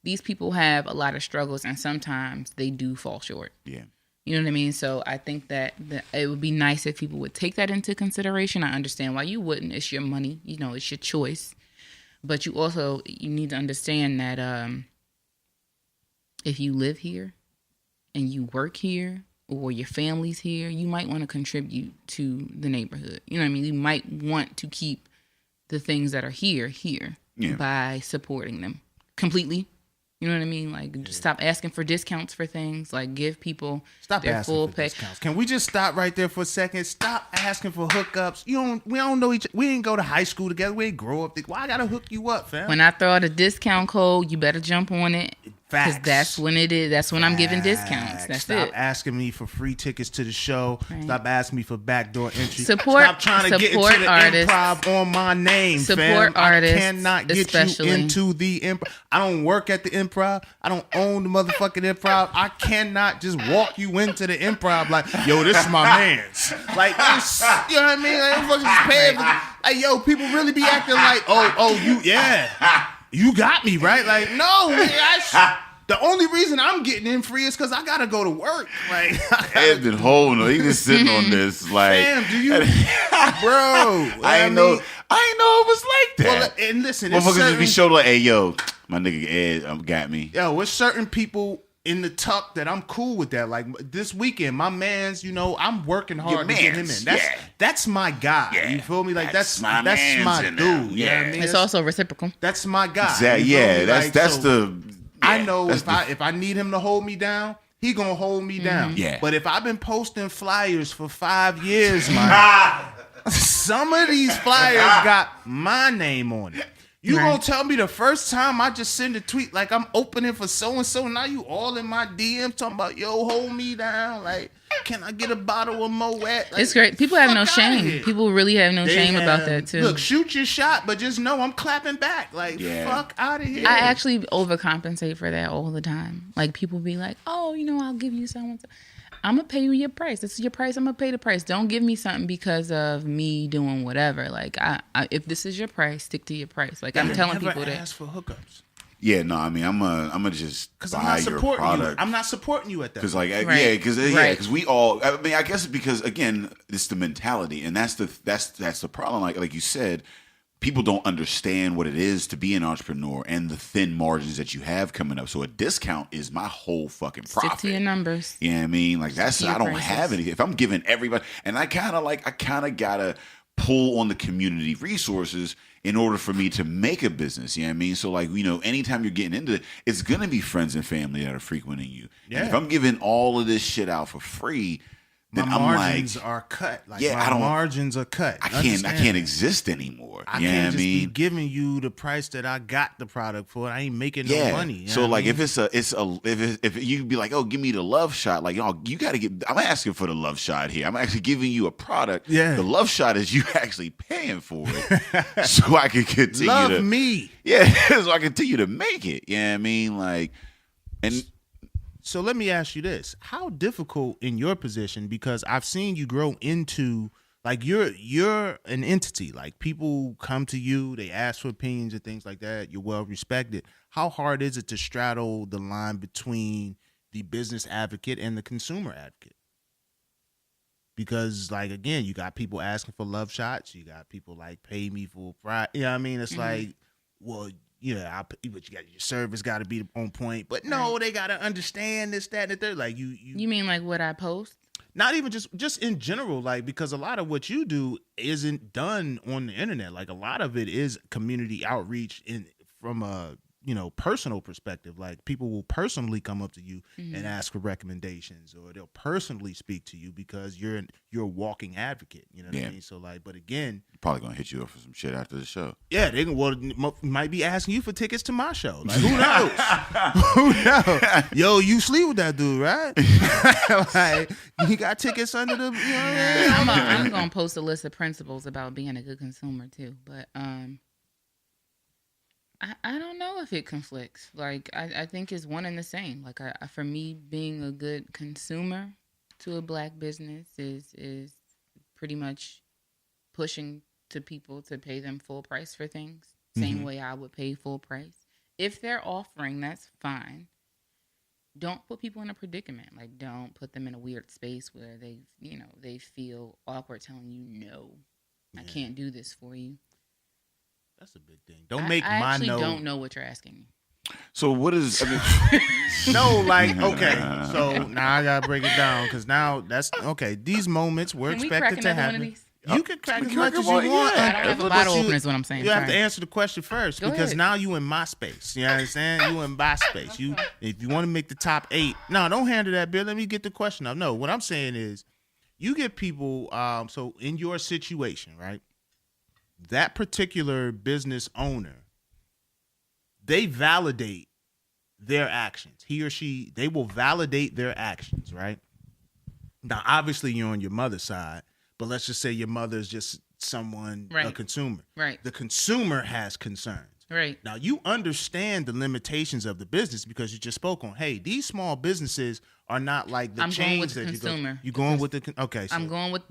these people have a lot of struggles, and sometimes they do fall short. Yeah. You know what I mean? So I think that it would be nice if people would take that into consideration. I understand why you wouldn't. It's your money. You know, it's your choice. But you need to understand that if you live here and you work here or your family's here, you might want to contribute to the neighborhood. You know what I mean? You might want to keep the things that are here by supporting them completely. You know what I mean? Like, just stop asking for discounts for things. Like, give people their full pay. Discounts. Can we just stop right there for a second? Stop asking for hookups. We don't know each. We ain't go to high school together. We ain't grow up. Why I gotta hook you up, fam? When I throw out a discount code, you better jump on it. Because that's when it is. That's when I'm giving discounts. That's Stop it. asking me for free tickets to the show. Right. Stop asking me for backdoor entry. Stop trying to get into the artists. improv on my name, support fam. Artists, I cannot get you into the improv. I don't work at the improv. I don't own the motherfucking improv. I cannot just walk you into the improv like, yo, this is my man's. Like, this, you know what I mean? Like, just paying for, like, yo, people really be acting like, you got me, right? Like, no, the only reason I'm getting in free is because I gotta go to work. Like, Ed's been holding on. He just sitting on this. Like, damn, do you, bro? I ain't know it was like that. Well, and listen, motherfuckers just be showing like, hey, yo, my nigga Ed got me. Yo, with certain people in the tuck that I'm cool with that. Like this weekend, my man's, I'm working hard to get him in. That's my guy. Yeah. You feel me? Like that's my dude. You know what I mean? It's also reciprocal. That's my guy. Exactly. I know if I need him to hold me down, he gonna hold me down. Yeah. But if I've been posting flyers for 5 years, man, some of these flyers got my name on it. You gonna tell me the first time I just send a tweet like I'm opening for so and so? Now you all in my DM talking about, yo, hold me down. Like, can I get a bottle of Moet? Like, it's great. People have no shame. People really have no shame about that too. Look, shoot your shot, but just know I'm clapping back. Like, fuck out of here. I actually overcompensate for that all the time. Like, people be like, oh, I'll give you something. I'm going to pay you your price. This is your price. I'm going to pay the price. Don't give me something because of me doing whatever. Like, I if this is your price, stick to your price. Like, I'm telling people that. Ask for hookups. Yeah, no, I mean, I'm gonna just buy your product. I'm not supporting you at that. Because because we all. I mean, I guess because again, it's the mentality, and that's the problem. Like you said, people don't understand what it is to be an entrepreneur and the thin margins that you have coming up. So a discount is my whole fucking profit. Stick to your numbers. You know what I mean? Like that's I don't have anything. If I'm giving everybody, and I kind of gotta pull on the community resources in order for me to make a business. You know what I mean? So like, anytime you're getting into it, it's going to be friends and family that are frequenting you. Yeah. And if I'm giving all of this shit out for free, then my margins are cut. Like margins are cut. I can't exist anymore. I can't just be giving you the price that I got the product for. I ain't making no money. You so know like, if you be like, oh, give me the love shot. Like, you got to get. I'm asking for the love shot here. I'm actually giving you a product. Yeah. The love shot is you actually paying for it, so I can continue. Love me. Yeah, so I continue to make it. You know what I mean? Like, and. So let me ask you this. How difficult in your position, because I've seen you grow into, like, you're an entity. Like, people come to you, they ask for opinions and things like that. You're well respected. How hard is it to straddle the line between the business advocate and the consumer advocate? Because, like, again, you got people asking for love shots. You got people like, pay me full price. You know what I mean? It's like, well, but you got your service got to be on point. But no, they got to understand this, that, and the third. Like you mean like what I post? Not even just in general, like, because a lot of what you do isn't done on the internet. Like, a lot of it is community outreach from a personal perspective. Like people will personally come up to you and ask for recommendations, or they'll personally speak to you because you're a walking advocate. You know what I mean? So like, but again, probably gonna hit you up for some shit after the show. Yeah, they might be asking you for tickets to my show. Like who knows? Who knows? Yo, you sleep with that dude, right? Like you got tickets under the. You know what I mean? I'm gonna post a list of principles about being a good consumer too, but I don't know if it conflicts. Like, I think it's one and the same. Like, for me, being a good consumer to a black business is pretty much pushing to people to pay them full price for things. Same way I would pay full price. If they're offering, that's fine. Don't put people in a predicament. Like, don't put them in a weird space where they feel awkward telling you, no, I can't do this for you. That's a big thing. Don't make my no. I actually don't know what you're asking me. So what is? No, like okay. So now I gotta break it down because now that's okay. These moments we're expected to happen. You can crack as much as you want. I don't have a bottle opener is what I'm saying. You have to answer the question first because now you in my space. You understand? You in my space. If you want to make the top 8, no, don't handle that, Bill. Let me get the question up. No, what I'm saying is, you get people. So in your situation, right? That particular business owner, they validate their actions. He or she, they will validate their actions, right? Now, obviously, you're on your mother's side, but let's just say your mother's just someone, a consumer. Right. The consumer has concerns. Right. Now, you understand the limitations of the business because you just spoke on, hey, these small businesses are not like the chains that you're going with the okay. So. I'm going with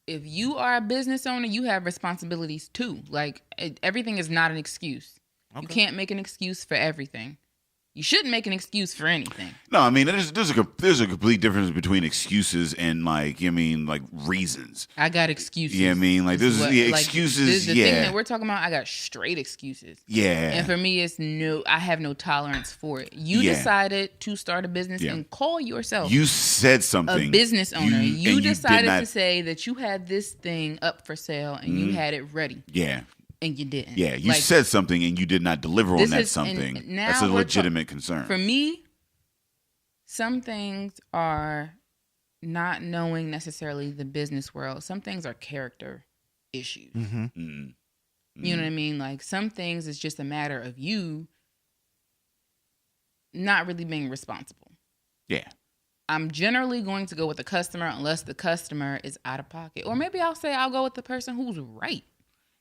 if you are a business owner, you have responsibilities too. Like everything is not an excuse. Okay. You can't make an excuse for everything. You shouldn't make an excuse for anything. No, I mean there's a complete difference between excuses and like reasons. I got excuses. Yeah, I mean like excuses. The thing that we're talking about, I got straight excuses. Yeah, and for me, I have no tolerance for it. You decided to start a business and call yourself. You said something. A business owner. You decided to say that you had this thing up for sale and you had it ready. Yeah. And you didn't. Yeah, you said something and you did not deliver on that something. That's a legitimate concern. For me, some things are not knowing necessarily the business world. Some things are character issues. You know what I mean? Like some things it's just a matter of you not really being responsible. Yeah. I'm generally going to go with the customer unless the customer is out of pocket. Or maybe I'll go with the person who's right.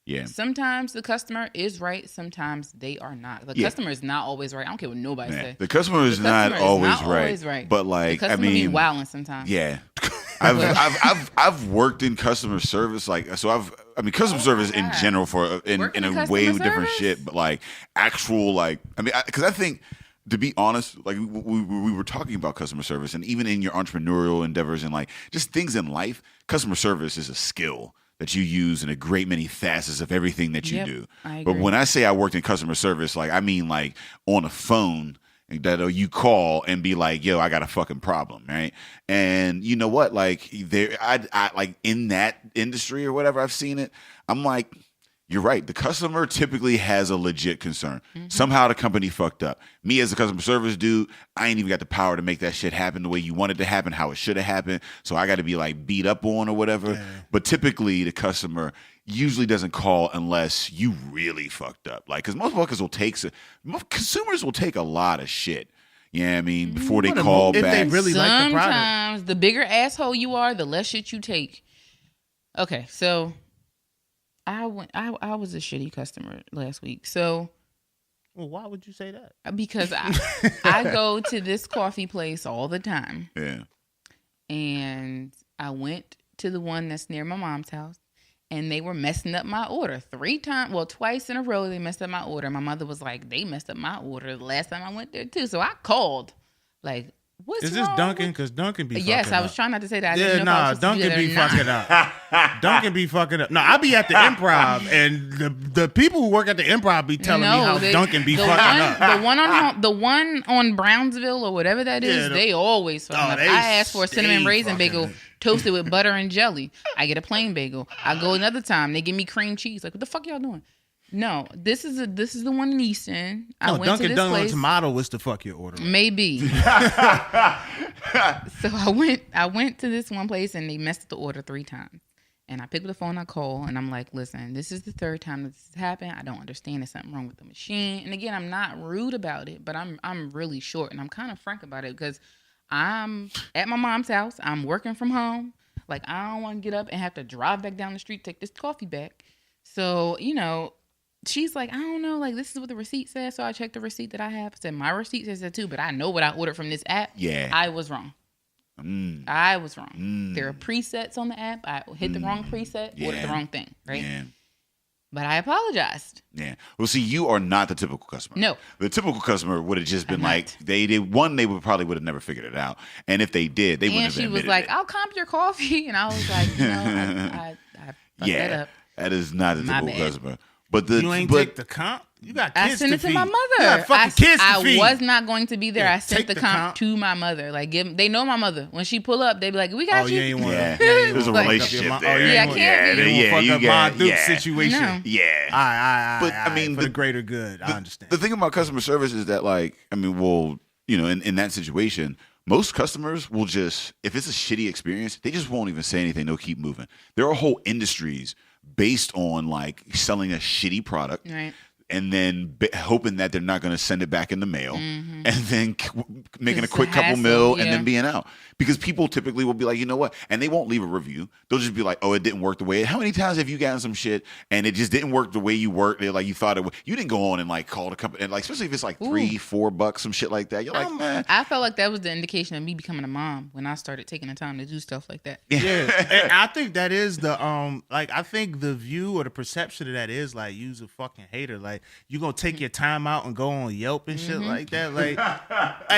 Yeah. Sometimes the customer is right. Sometimes they are not. The customer is not always right. I don't care what nobody say. The customer is not always right. But like, the customer be wilding sometimes. Yeah. I've worked in customer service. Like, so customer service in general in a way of different shit. But like actual, because I think, to be honest, like we were talking about customer service, and even in your entrepreneurial endeavors and like just things in life, customer service is a skill that you use in a great many facets of everything that you do. But when I say I worked in customer service, like I mean like on a phone that you call and be like, yo, I got a fucking problem, right? And you know what? Like I like in that industry or whatever, I've seen it. I'm like, you're right. The customer typically has a legit concern. Somehow the company fucked up. Me as a customer service dude, I ain't even got the power to make that shit happen the way you want it to happen, how it should have happened. So I got to be like beat up on or whatever. Yeah. But typically the customer usually doesn't call unless you really fucked up. Like, because most consumers will take a lot of shit. Yeah, you know I mean, before they call back. If they really like the product. Sometimes the bigger asshole you are, the less shit you take. Okay, so I was a shitty customer last week. So, well, why would you say that? Because I go to this coffee place all the time. Yeah. And I went to the one that's near my mom's house, and they were messing up my order twice in a row. They messed up my order. My mother was like, "They messed up my order the last time I went there too." So I called, like, "What's Is this Duncan? Because Duncan be fucking Yes, I was up. trying not to say that. Duncan be fucking up. Duncan be fucking up. No, I be at the Improv, and the people who work at the Improv be telling me how Duncan be fucking up. The one on Brownsville or whatever that is, they always fucking up. I asked for a cinnamon raisin bagel toasted with butter and jelly. I get a plain bagel. I go another time, they give me cream cheese. Like, what the fuck y'all doing? No, this is the one in Easton. I went Dunkin' to this Donuts place. motto was to fuck your order. Maybe. So I went to this one place and they messed up the order 3 times. And I picked up the phone, I call, and I'm like, listen, this is the 3rd time that this has happened. I don't understand. There's something wrong with the machine. And again, I'm not rude about it, but I'm really short and I'm kind of frank about it because I'm at my mom's house. I'm working from home. Like, I don't want to get up and have to drive back down the street to take this coffee back. So, she's like, I don't know, like, this is what the receipt says. So I checked the receipt that I have. I said, my receipt says that too, but I know what I ordered from this app. Yeah. I was wrong. I was wrong. There are presets on the app. I hit the wrong preset, ordered the wrong thing, right? Yeah. But I apologized. Yeah. Well, see, you are not the typical customer. No. The typical customer would have just been I'm like, not. they probably would have never figured it out. And if they did, they wouldn't And have she was admitted like, it. I'll comp your coffee. And I was like, I fucked that up. That is not the My typical bad. customer. But You ain't take the comp? You got kids I sent to it to feed. my You mother. got fucking kids to feed. I was not going to be there. Yeah, I sent take the the comp comp. to my mother. Like, they know my mother. When she pull up, they be like, we got Oh, you. you ain't want Yeah. to. There's a Like- relationship Oh, there. Yeah, I can't be. You fuck up my Duke yeah. situation. No. Yeah. But I mean, for the greater good, I understand. The thing about customer service is that, like, I mean, well, in that situation, most customers will just, if it's a shitty experience, they just won't even say anything. They'll keep moving. There are whole industries based on, like, selling a shitty product. Right. And then hoping that they're not going to send it back in the mail, and then making a It's a quick couple hassle, mil, and yeah. then being out. Because people typically will be like, you know what? And they won't leave a review. They'll just be like, oh, it didn't work the way. How many times have you gotten some shit and it just didn't work the way you worked? They're like, you thought it would. You didn't go on and like call the company, and like, especially if it's like $3-4, some shit like that. You're like, man. I felt like that was the indication of me becoming a mom when I started taking the time to do stuff like that. Yeah, and I think that is the I think the view or the perception of that is like you's a fucking hater. Like you gonna take your time out and go on Yelp and shit like that. Like,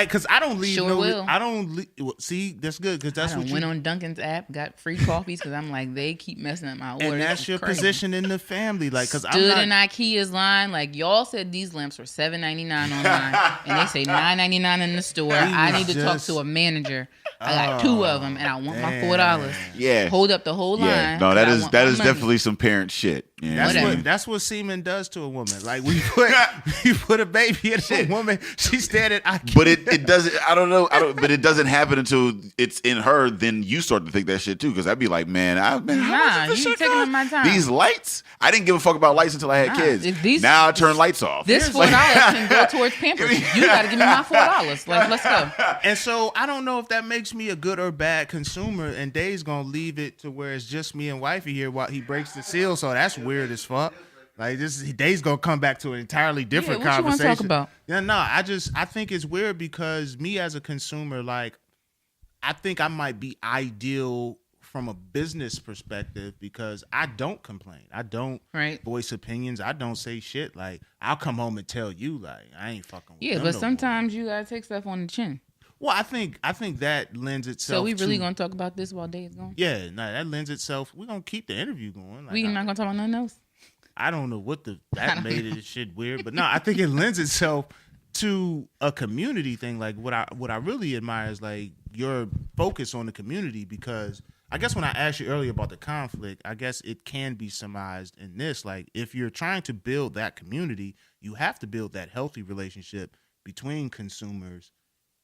because I don't leave. Sure will. I don't see. That's good because that's I what went you. on Dunkin's app, got free coffees because I'm like, they keep messing up my orders. And that's It's your crazy. position in the family. Like, because I'm Stood not. in IKEA's line, like y'all said these lamps were $7.99 online, and they say $9.99 in the store. I need to talk to a manager. I got 2 of them, and I want my $4. Yeah. Hold up the whole line. Yeah, no, 'cause that I is want that my is money. definitely some parent shit. Yeah, That's what semen does to a woman. Like we put a baby in a woman, she stared at IKEA. But it doesn't. I don't know. But it doesn't happen until it's in her. Then you start to think that shit too. Because I'd be like, man, how much Nah, is this you shit taking up cost? my time. These lights. I didn't give a fuck about lights until I had Nah, kids. if these- Now I turn lights off. This $4 can go towards Pampers. You got to give me my $4. Like, let's go. And so I don't know if that makes me a good or bad consumer. And Dave's gonna leave it to where it's just me and wifey here while he breaks the seal. So that's weird as fuck. Like Dave's gonna come back to an entirely different what you wanna conversation. talk about? Yeah, no, I think it's weird because me as a consumer, like, I think I might be ideal from a business perspective because I don't complain. I don't Right. voice opinions. I don't say shit. Like, I'll come home and tell you, like, I ain't fucking with Yeah, them but no more. sometimes you got to take stuff on the chin. Well, I think that lends itself. So we really to, going to talk about this while Dave's gone? Yeah, no, that lends itself. We're gonna keep the interview going. Like, We not going to talk about nothing else? I don't know what that made it shit weird, but no, I think it lends itself to a community thing. Like what I really admire is like your focus on the community, because I guess when I asked you earlier about the conflict, I guess it can be surmised in this. Like, if you're trying to build that community, you have to build that healthy relationship between consumers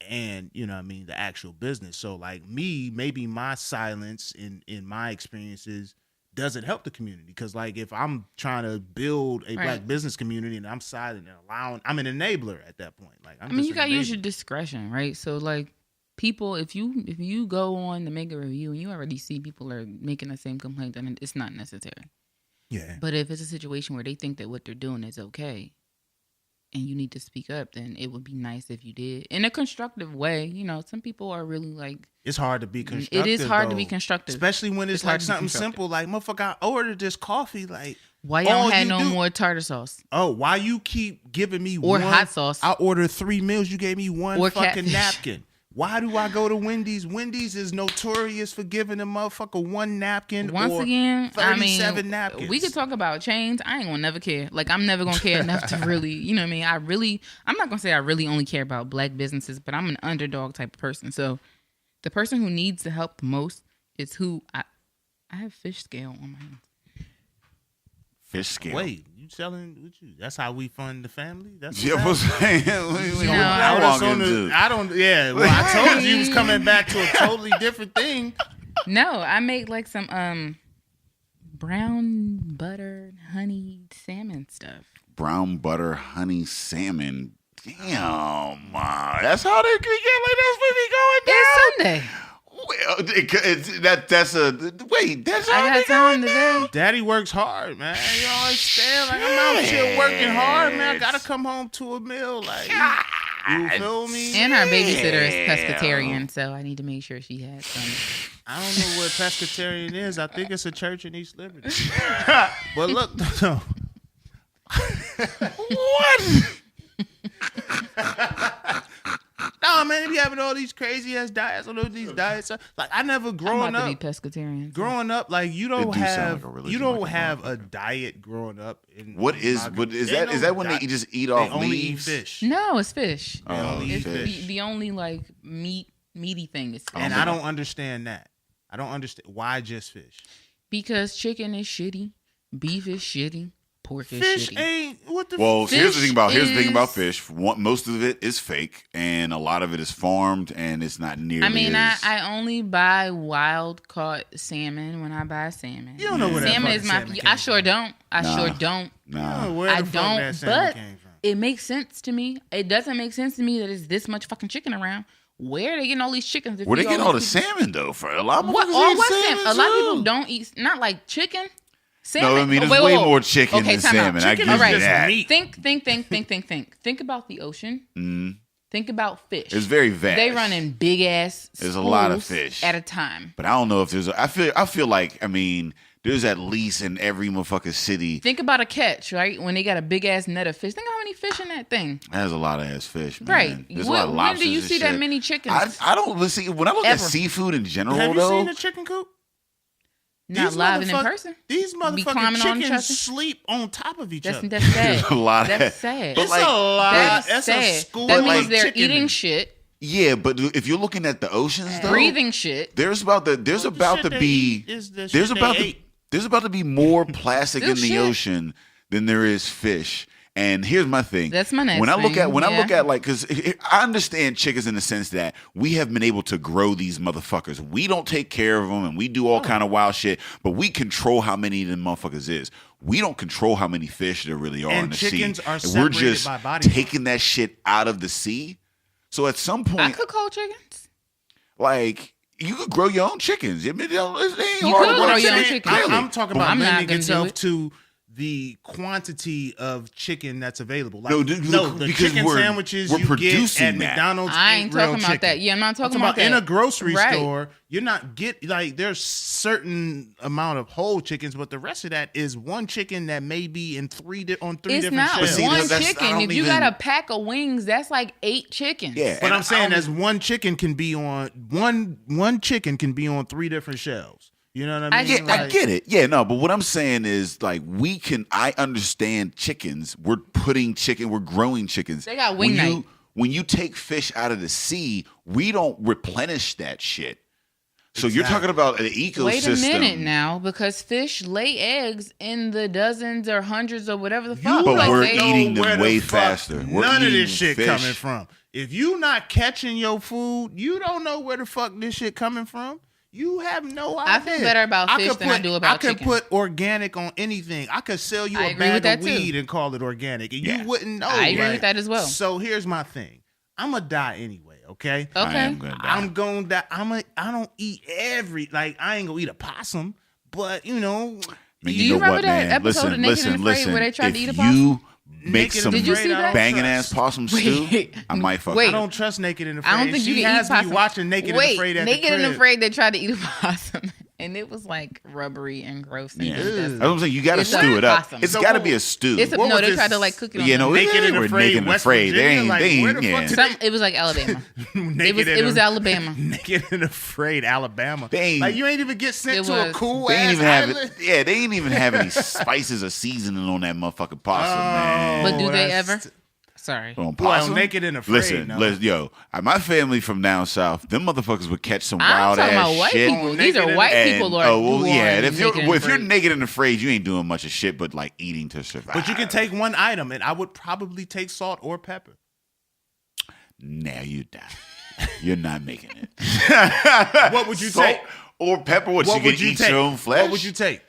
and, you know what I mean, the actual business. So like maybe my silence in my experiences doesn't help the community, because like if I'm trying to build a black business community and I'm silent and I'm an enabler at that point. Like, I mean, you got to use your discretion, right? So like, people, if you go on to make a review and you already see people are making the same complaint, then it's not necessary. Yeah. But if it's a situation where they think that what they're doing is okay and you need to speak up, then it would be nice if you did in a constructive way. You know, some people are really like, it's hard to be constructive. It is hard to though. be constructive, especially when it's hard like to be something constructive. simple, like, motherfucker, I ordered this coffee. Like, why y'all all had you no do- more tartar sauce? Oh, why you keep giving me Or one hot sauce. I ordered 3 meals. You gave me one Or fucking catfish. napkin. Why do I go to Wendy's? Wendy's is notorious for giving a motherfucker one napkin. Once or again, I 37 mean, napkins. we could talk about chains. I ain't gonna never care. Like, I'm never gonna care enough to really, you know what I mean? I'm not gonna say I really only care about black businesses, but I'm an underdog type of person. So the person who needs the help the most is who I have fish scale on my hands. Fish scale. Wait, you selling? What you? That's how we fund the family. That's Yeah, what's what's saying? I don't. Yeah, well, I told you was coming back to a totally different thing. No, I make like some brown butter honey salmon stuff. Brown butter honey salmon. Damn, that's how they can get like that's what we going down. It's Sunday. Well, that's how I they got time going to down. do. Daddy works hard, man. You know, understand? Like I'm out here working hard, man. I gotta come home to a meal. Like you feel me? And our babysitter is pescatarian, so I need to make sure she has some. I don't know what pescatarian is. I think it's a church in East Liberty. But look, no. What? No, man, they be having all these crazy ass diets. All these diets. Like I never I'm growing about up. to be pescatarian. Growing up, like you don't do sound have like a religion, you don't like a have a diet growing up. What is that? Is that when they just eat off they only leaves? eat fish? No, it's fish. They only eat It's fish. the only like meaty thing is fish. And I don't understand that. I don't understand why just fish. Because chicken is shitty, beef is shitty, pork is Fish shitty. ain't what the. Well, here's the thing about is- fish. Most of it is fake, and a lot of it is farmed, and it's not nearly. I mean, as, I only buy wild caught salmon when I buy salmon. You don't know where that salmon fucking is my. salmon I came sure from. don't. I Nah. sure don't. Nah. Where the I fuck don't. that salmon But came from? it makes sense to me. It doesn't make sense to me that there's this much fucking chicken around. Where are they getting all these chickens? If Where they you get all the these people- salmon though? For a lot of What? motherfuckers Or eat what salmon salmon? A lot of people too. don't eat. Not like chicken. Salmon. No, I mean, Oh, there's wait, way whoa. more chicken Okay, than time out. salmon. I Chicken give is you just that. meat. Think. Think about the ocean. Mm. Think about fish. It's very vast. They run in big ass. There's a lot of schools fish. at a time. But I don't know if there's. I feel like there's at least in every motherfucking city. Think about a catch, right? When they got a big ass net of fish. Think how many fish in that thing. There's a lot of ass fish, man. Right. There's a lot of When lobsters do you and see that shit. many chickens? I don't listen. When I look at Ever. seafood in general, Have you though, seen a chicken coop? Not These live and in motherfuck- person. These climbing motherfucking on each chickens other? sleep on top of each other. That's sad. There's a lot of- That's sad. But It's like- a lot. That's That's a sad. school That of means like they're chicken. eating shit, yeah. But if you're looking at the oceans, though, breathing shit. there's about to shit they be eat is the there's shit about they to ate. there's about to be more plastic in Still the shit. ocean than there is fish. And here's my thing. That's my next when I look thing, at like, because I understand chickens in the sense that we have been able to grow these motherfuckers. We don't take care of them, and we do all kind of wild shit, but we control how many of them motherfuckers is. We don't control how many fish there really are And in the sea. chickens are And we're separated just by body taking that shit out of the sea. So at some I point, cook whole chickens. like, you could grow your own chickens. I mean, it ain't You hard could to grow grow a your own chicken. chicken. Clearly. I'm talking about I'm not lending gonna do itself it. to the quantity of chicken that's available. Like, No, the because chicken we're sandwiches you get producing at that. McDonald's. I ain't real talking about chicken. that. Yeah, I'm not I'm talking talking about that. in a grocery Right. store. You're not there's certain amount of whole chickens, but the rest of that is one chicken that may be in three It's different not shells. see, one that's- I chicken. don't If you even- got a pack of wings, that's like 8 chickens. Yeah, But and I'm saying I don't as one chicken can be on one chicken can be on 3 different shelves. You know what I mean? I Yeah, I get it. Yeah, no, but what I'm saying is, like, I understand chickens. We're growing chickens. They got wing night. When you take fish out of the sea, we don't replenish that shit. So you're talking about an ecosystem. Wait a minute now, because fish lay eggs in the dozens or hundreds or whatever the fuck. But Like, we're they- eating them Where the way fuck faster. We're None of eating this shit fish. coming from. If you not catching your food, you don't know where the fuck this shit coming from. You have no idea. I feel better about fish than I do about I could chicken. put organic on anything. I could sell you I a agree with bag of that too. weed and call it organic, and Yeah. you wouldn't know. I agree like- with that as well. So here's my thing. I'm gonna die anyway. Okay. I Okay. am gonna die. I'm going to I don't eat I ain't gonna eat a possum, but you know, I mean, Do you know remember what, that man? episode of Naked and Afraid where they tried to eat a If possum? you make Naked some and Did you see that? banging ass possum stew, Wait. I might fuck. Wait. I don't trust Naked and Afraid. I don't think you She can has eat possum. me watching Naked Wait, and Afraid at Naked the and crib. Afraid, they tried to eat a possum, and it was like rubbery and gross. And Yeah. disgusting. That's what I'm saying. You got to It's a stew it up. possum. It's So got to what- be a stew. It's a, What no, was they this? tried to like cook it on you know, the- Naked and they were Afraid, naked and West afraid. They Virginia, ain't. like, They where ain't. the fuck Yeah. did Some, it was like Alabama. Naked it was and- Alabama. Naked and Afraid, Alabama. They ain't- Like you ain't even get sent It to a was. cool They ain't ass even have island. it. Yeah, they ain't even have any spices or seasoning on that motherfucking possum, man. But do they that's- ever? That's Sorry. On Well, possum? naked and afraid. Listen, no. yo, my family from down south, them motherfuckers would catch some I'm wild talking ass about white shit. people. These are white people, Lord. And if you're naked and afraid, you ain't doing much of shit but like eating to survive. But you can take one item, and I would probably take salt or pepper. Nah, you die. You're not making it. What would you Salt take? or pepper? What you would can eat take? your own flesh? What would you take?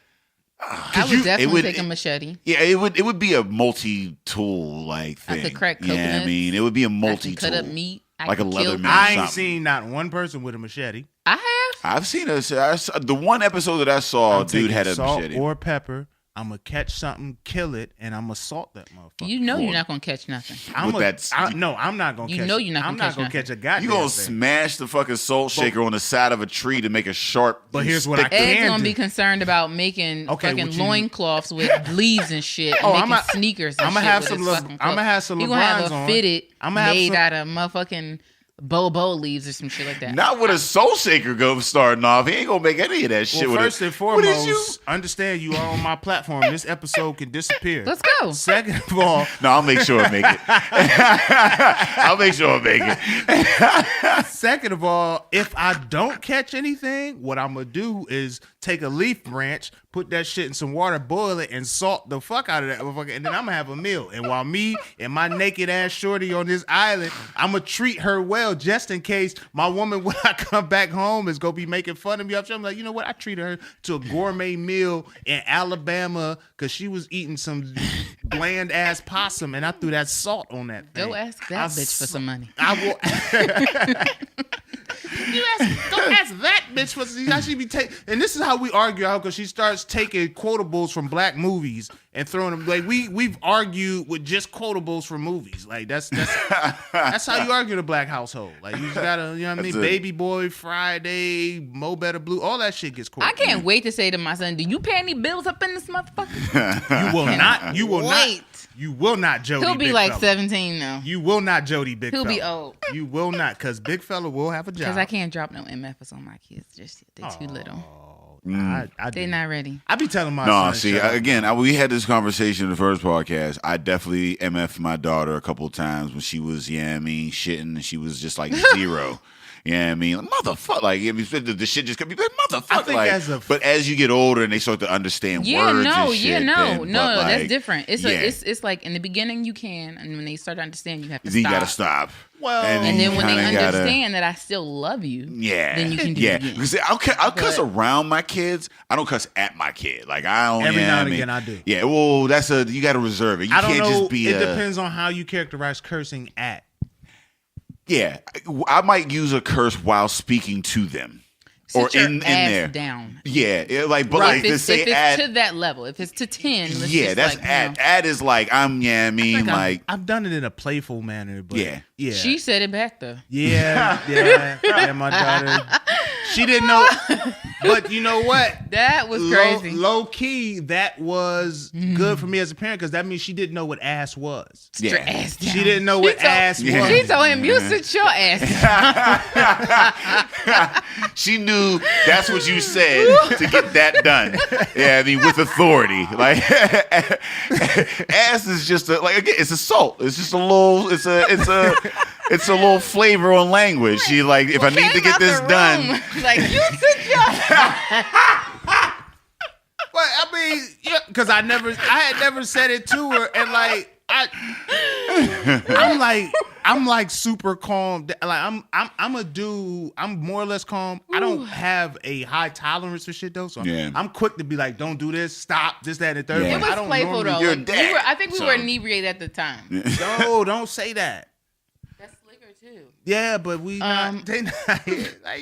I would definitely take a machete. Yeah, it would be a multi-tool like thing. I could crack Yeah, coconuts. I mean, it would be a I multi-tool. can cut up meat. I like a can kill Leatherman. I ain't something. seen not one person with a machete. I have. I've seen the one episode that I saw. I'm Dude taking had a salt machete. or pepper. I'm gonna catch something, kill it, and I'm gonna salt that motherfucker. You know you're not gonna catch nothing. I'm With that- no, I'm not gonna. You catch, know you're not I'm gonna not gonna catch catch a goddamn. You gonna thing. smash the fucking salt shaker on the side of a tree to make a sharp. But here's what I stick. can Ed's gonna do. be concerned about making Okay, fucking what you- loincloths with leaves and shit, and Oh, making I'ma- sneakers and I'ma shit have with some his Le- fucking I'ma clothes. have some He gonna have LeBrons a on. fitted I'ma have made some- out of motherfucking bobo leaves or some shit like that. Not with a soul shaker go starting off. He ain't gonna make any of that shit. Well, with first a, and what is you? foremost, understand you are on my platform. This episode can disappear. Let's go. Second of all, No, I'll make sure I make it. I'll make sure I make it. Second of all, if I don't catch anything, what I'm gonna do is take a leaf branch, put that shit in some water, boil it, and salt the fuck out of that motherfucker, and then I'm gonna have a meal. And while me and my naked ass shorty on this island, I'm gonna treat her well just in case my woman, when I come back home, is gonna be making fun of me. I'm like, you know what? I treated her to a gourmet meal in Alabama because she was eating some bland ass possum, and I threw that salt on that thing. Go ask that bitch for some money. I will. Don't ask that bitch for how she be taking. And this is how we argue out because she starts taking quotables from black movies and throwing them. Like we've argued with just quotables from movies. Like that's how you argue in a black household. Like you just gotta, you know what I mean? Baby Boy Friday, Mo Better Blue, all that shit gets quoted. I can't wait to say to my son, "Do you pay any bills up in this motherfucker?" You will not. You will Wait. not. You will not, Jody. He'll be big like fella. 17 now. You will not, Jody. Big He'll fella. be old. You will not, because big fella will have a job. Because I can't drop no MFs on my kids. Just they're too little. I They're do. not ready. I be telling my No, son. see, shut up. again, we had this conversation in the first podcast. I definitely MF'd my daughter a couple of times when she was, shitting, and she was just like 0. Yeah, I mean, motherfucker, like the shit just could be motherfucker. I think Like, but as you get older and they start to understand words, and shit, then, that's different. It's yeah. it's like in the beginning you can, and when they start to understand, you have to then you stop. gotta stop. Well, And then you when they kinda gotta- understand that I still love you, yeah, then you can do yeah. it again. Because I'll cuss But- around my kids. I don't cuss at my kid. Like I don't. Every yeah, now I and mean, again I do. Yeah, well, you got to reserve it. You I don't can't know. just be. It depends on how you characterize cursing at. Yeah, I might use a curse while speaking to them, or sit your in ass there. down. Yeah, like but Right. like If to it's, say if it's add. to that level, if it's to 10, let's Yeah, just that's like, add. Add is like I've done it in a playful manner, but Yeah. yeah. She said it back though. Yeah, my daughter. She didn't know, but you know what? That was crazy. Low key, that was good for me as a parent because that means she didn't know what ass was. Sit your Yeah. ass down. She didn't know what ass Yeah. was. She told him, "You sit your ass down." She knew that's what you said to get that done. Yeah, I mean with authority. Like ass is just like again, it's a salt. It's just a little. It's a little flavor on language. She like if I need to Came get out this the done. room, like you sit your Well, I mean, yeah, because I had never said it to her, and like I'm like super calm. Like I'm a dude. I'm more or less calm. I don't have a high tolerance for shit though, so Yeah. I'm quick to be like, don't do this, stop, this, that, and the third. Yeah. It But I was don't playful normally- though. You're a Like, dad, I think we so- were inebriated at the time. No, don't say that. That's liquor too. Yeah, but we not. They not like,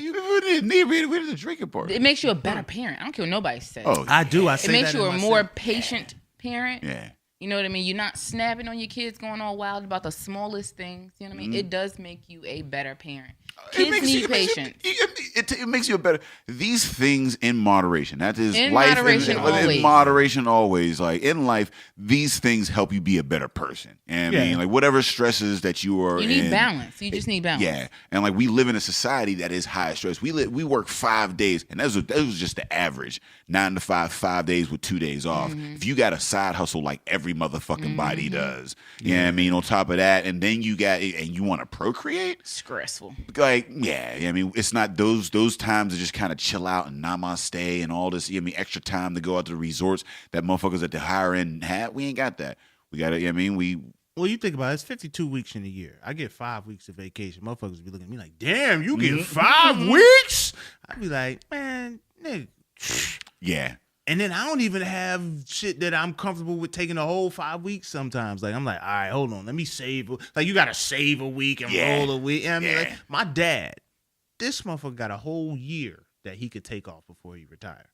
you, Where's the drinking part? It makes you a better parent. I don't care what nobody says. Oh, I do. I it say makes that you in a my more set. patient parent. yeah. You know what I mean? You're not snapping on your kids, going all wild about the smallest things. You know what I mean? It does make you a better parent. Kids need patience. It makes you a better. These things in moderation. That is In life. moderation always. In moderation, always. Like in life, these things help you be a better person. And I Yeah. mean, like whatever stresses that you are. You need in, balance. You just need balance. Yeah, and like we live in a society that is high stress. We work 5 days, and that was just the average 9 to 5, 5 days with 2 days off. Mm-hmm. If you got a side hustle like every every motherfucking body does. You know what I mean? On top of that, and then you want to procreate? Stressful. Like, yeah, I mean, it's not those times to just kind of chill out and namaste and all this, you know what I mean, extra time to go out to the resorts that motherfuckers at the higher end have. We ain't got that. We got it, you know what I mean? Well, you think about it, it's 52 weeks in a year. I get 5 weeks of vacation. Motherfuckers be looking at me like, damn, you get 5 weeks? I'd be like, man, nigga. Yeah. And then I don't even have shit that I'm comfortable with taking a whole 5 weeks sometimes. Like, I'm like, all right, hold on, let me save. Like, you got to save a week and roll a week. You know what I mean? Like, my dad, this motherfucker got a whole year that he could take off before he retired.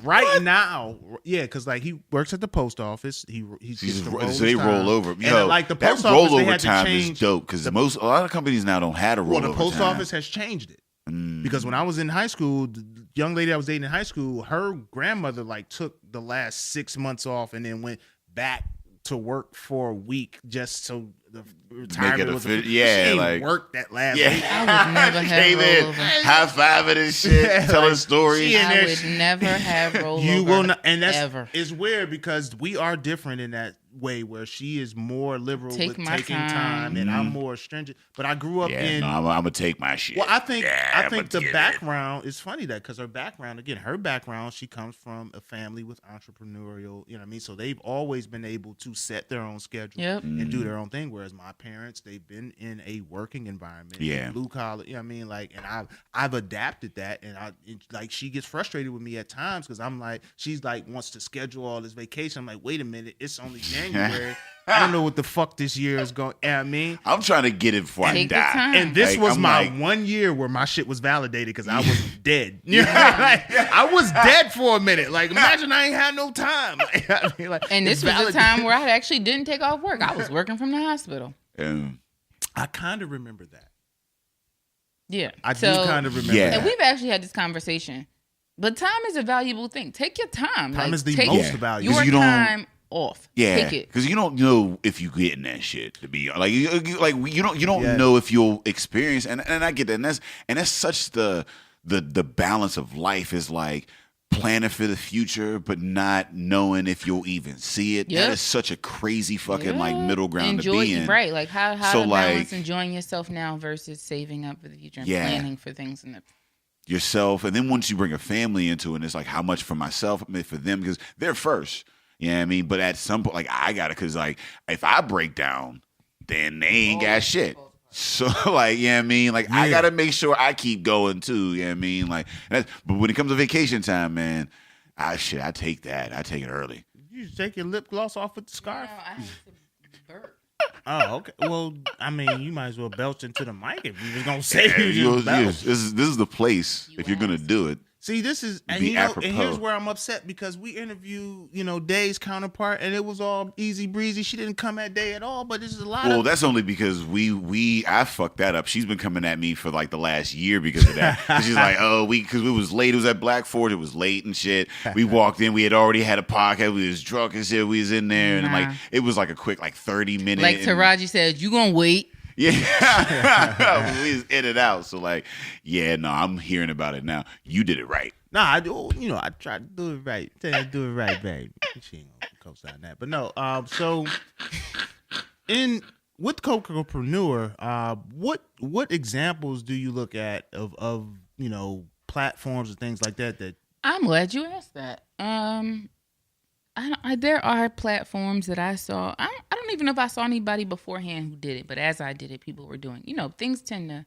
Right now, yeah, because like he works at the post office. So they roll over. And Yo, like the that post office, they rollover had to time change. is dope because a lot of companies now don't have a rollover. Well, the post time. office has changed it because when I was in high school, the young lady I was dating in high school, her grandmother like took the last 6 months off and then went back to work for a week just so the retirement was she ain't like worked that last yeah. week. I would never have rollover. High five it and shit, telling stories. I would never have rollover. You will not, and that's ever. It's weird because we are different in that way where she is more liberal with taking time and I'm more stringent. But I grew up in. No, I'm gonna take my shit. Well, I think the background is funny that because her background, she comes from a family with entrepreneurial. You know what I mean? So they've always been able to set their own schedule and do their own thing. Whereas my parents, they've been in a working environment, blue collar. You know what I mean? Like, and I've adapted that, and like she gets frustrated with me at times because I'm like, she's like wants to schedule all this vacation. I'm like, wait a minute, it's only January. I don't know what the fuck this year is going. You know what I mean? I'm trying to get it before I die. And this was my 1 year where my shit was validated because I was dead. You know? Like, I was dead for a minute. Like, imagine I ain't had no time. Like, I mean, like, and this was a time where I actually didn't take off work. I was working from the hospital. I kind of remember that. Yeah. I do kind of remember that. And we've actually had this conversation. But time is a valuable thing. Take your time. Time is the most valuable. Your time off. Yeah, take it because you don't know if you getting that shit. To be like, you don't know if you'll experience. And I get that. And that's such the balance of life is like planning for the future, but not knowing if you'll even see it. That is such a crazy fucking like middle ground to be in. Right? Like how to balance enjoying yourself now versus saving up for the future and planning for things in the yourself. And then once you bring a family into it, it's like how much for myself, I mean, for them because they're first. You know what I mean? But at some point, like, I got to, because, like, if I break down, then they ain't got shit. So, like, you know what I mean? Like, I got to make sure I keep going, too. You know what I mean? Like, but when it comes to vacation time, man, I take that. I take it early. You take your lip gloss off with the scarf? No, I have to burp. Oh, okay. Well, I mean, you might as well belch into the mic if you was going to say you just this is the place if you're going to do it. See, this is, and here's where I'm upset because we interviewed, Day's counterpart, and it was all easy breezy. She didn't come at Day at all, but this is a lot. Well, that's only because I fucked that up. She's been coming at me for like the last year because of that. She's like, because it was late. It was at Black Fort. It was late and shit. We walked in. We had already had a podcast. We was drunk and shit. We was in there, and like it was like a quick 30-minute. Like Taraji said, you gonna wait. Yeah, we was in and out. So like, I'm hearing about it now. You did it right. Nah, I do. I tried to do it right. Do it right, baby. She ain't gonna co-sign that, but no. So, with Cocopreneur, what examples do you look at of platforms and things like that? That I'm glad you asked that. There are platforms that I saw. I don't even know if I saw anybody beforehand who did it, but as I did it, people were doing. Things tend to,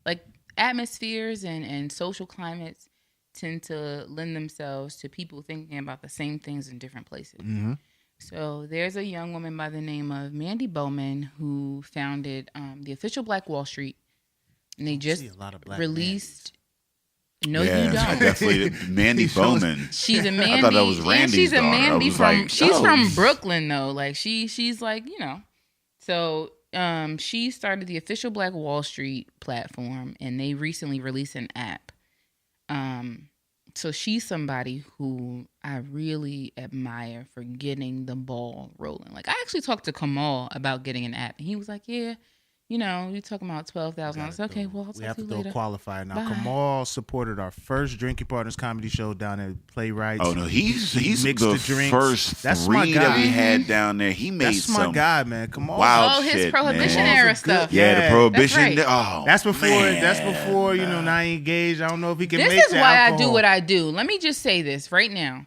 like atmospheres and social climates tend to lend themselves to people thinking about the same things in different places. Mm-hmm. So there's a young woman by the name of Mandy Bowman who founded the official Black Wall Street, and they just released. No, you don't. Definitely Mandy Bowman. She's a Mandy. I thought that was Randy's she's a Mandy daughter. She's from Brooklyn though. Like she's like So she started the official Black Wall Street platform, and they recently released an app. So she's somebody who I really admire for getting the ball rolling. Like I actually talked to Khamil about getting an app, and he was like, "Yeah, you talking about $12,000. Okay, well, I'll we talk have to to you throw a later. qualifier now. Bye. Kamal supported our first Drinking Partners comedy show down at Playwrights. Oh no, he's mixed the the drinks. first That's my three guy. that we had down there. He made That's some my guy, man. Kamal. wild his shit, Prohibition man. era Kamal's a good- stuff. Yeah, the prohibition. That's Oh, That's before. man. That's before. Now I engaged. I don't know if he can This make is the why I alcohol. do what I do. Let me just say this right now.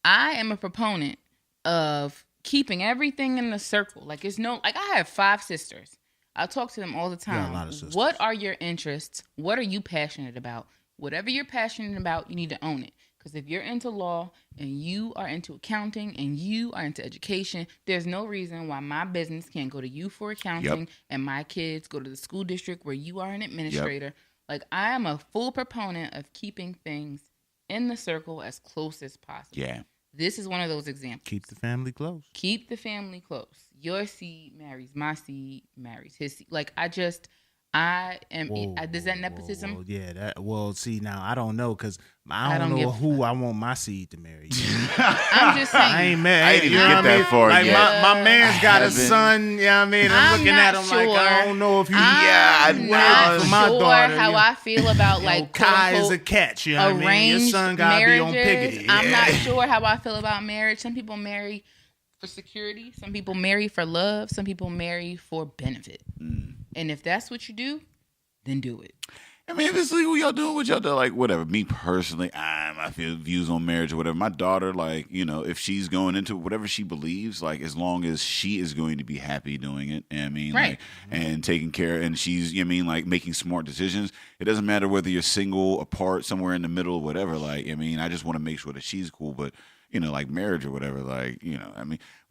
I am a proponent of keeping everything in the circle. Like I have 5 sisters. I talk to them all the time. a lot of sisters. What are your interests? What are you passionate about? Whatever you're passionate about, you need to own it. Because if you're into law and you are into accounting and you are into education, there's no reason why my business can't go to you for accounting and my kids go to the school district where you are an administrator. Like, I am a full proponent of keeping things in the circle as close as possible. Yeah. This is one of those examples. Keep the family close. Keep the family close. Your seed marries my seed, marries his seed. Like, I am. Is that nepotism? Whoa, yeah. See, now I don't know because I don't know who I want my seed to marry. I'm just saying. I ain't mad. I didn't even know get what that I mean? far Like yet. my man's got a Haven't. son. You know what I mean? I'm looking at him like I don't know if he. I'm not for my sure daughter, how I feel about like Kai is quote, a catch. You know what I mean? Your arranged son gotta be on marriages. Piggity. I'm not sure how I feel about marriage. Some people marry for security. Some people marry for love. Some people marry for benefit. And if that's what you do, then do it. I mean, if it's legal, y'all doing what y'all do. Like, whatever. Me personally, my views on marriage or whatever. My daughter, like, if she's going into whatever she believes, like, as long as she is going to be happy doing it, I mean, Right. like, and taking care, and she's, like, making smart decisions. It doesn't matter whether you're single, apart, somewhere in the middle, whatever. Like, I just want to make sure that she's cool. But, like, marriage or whatever, like,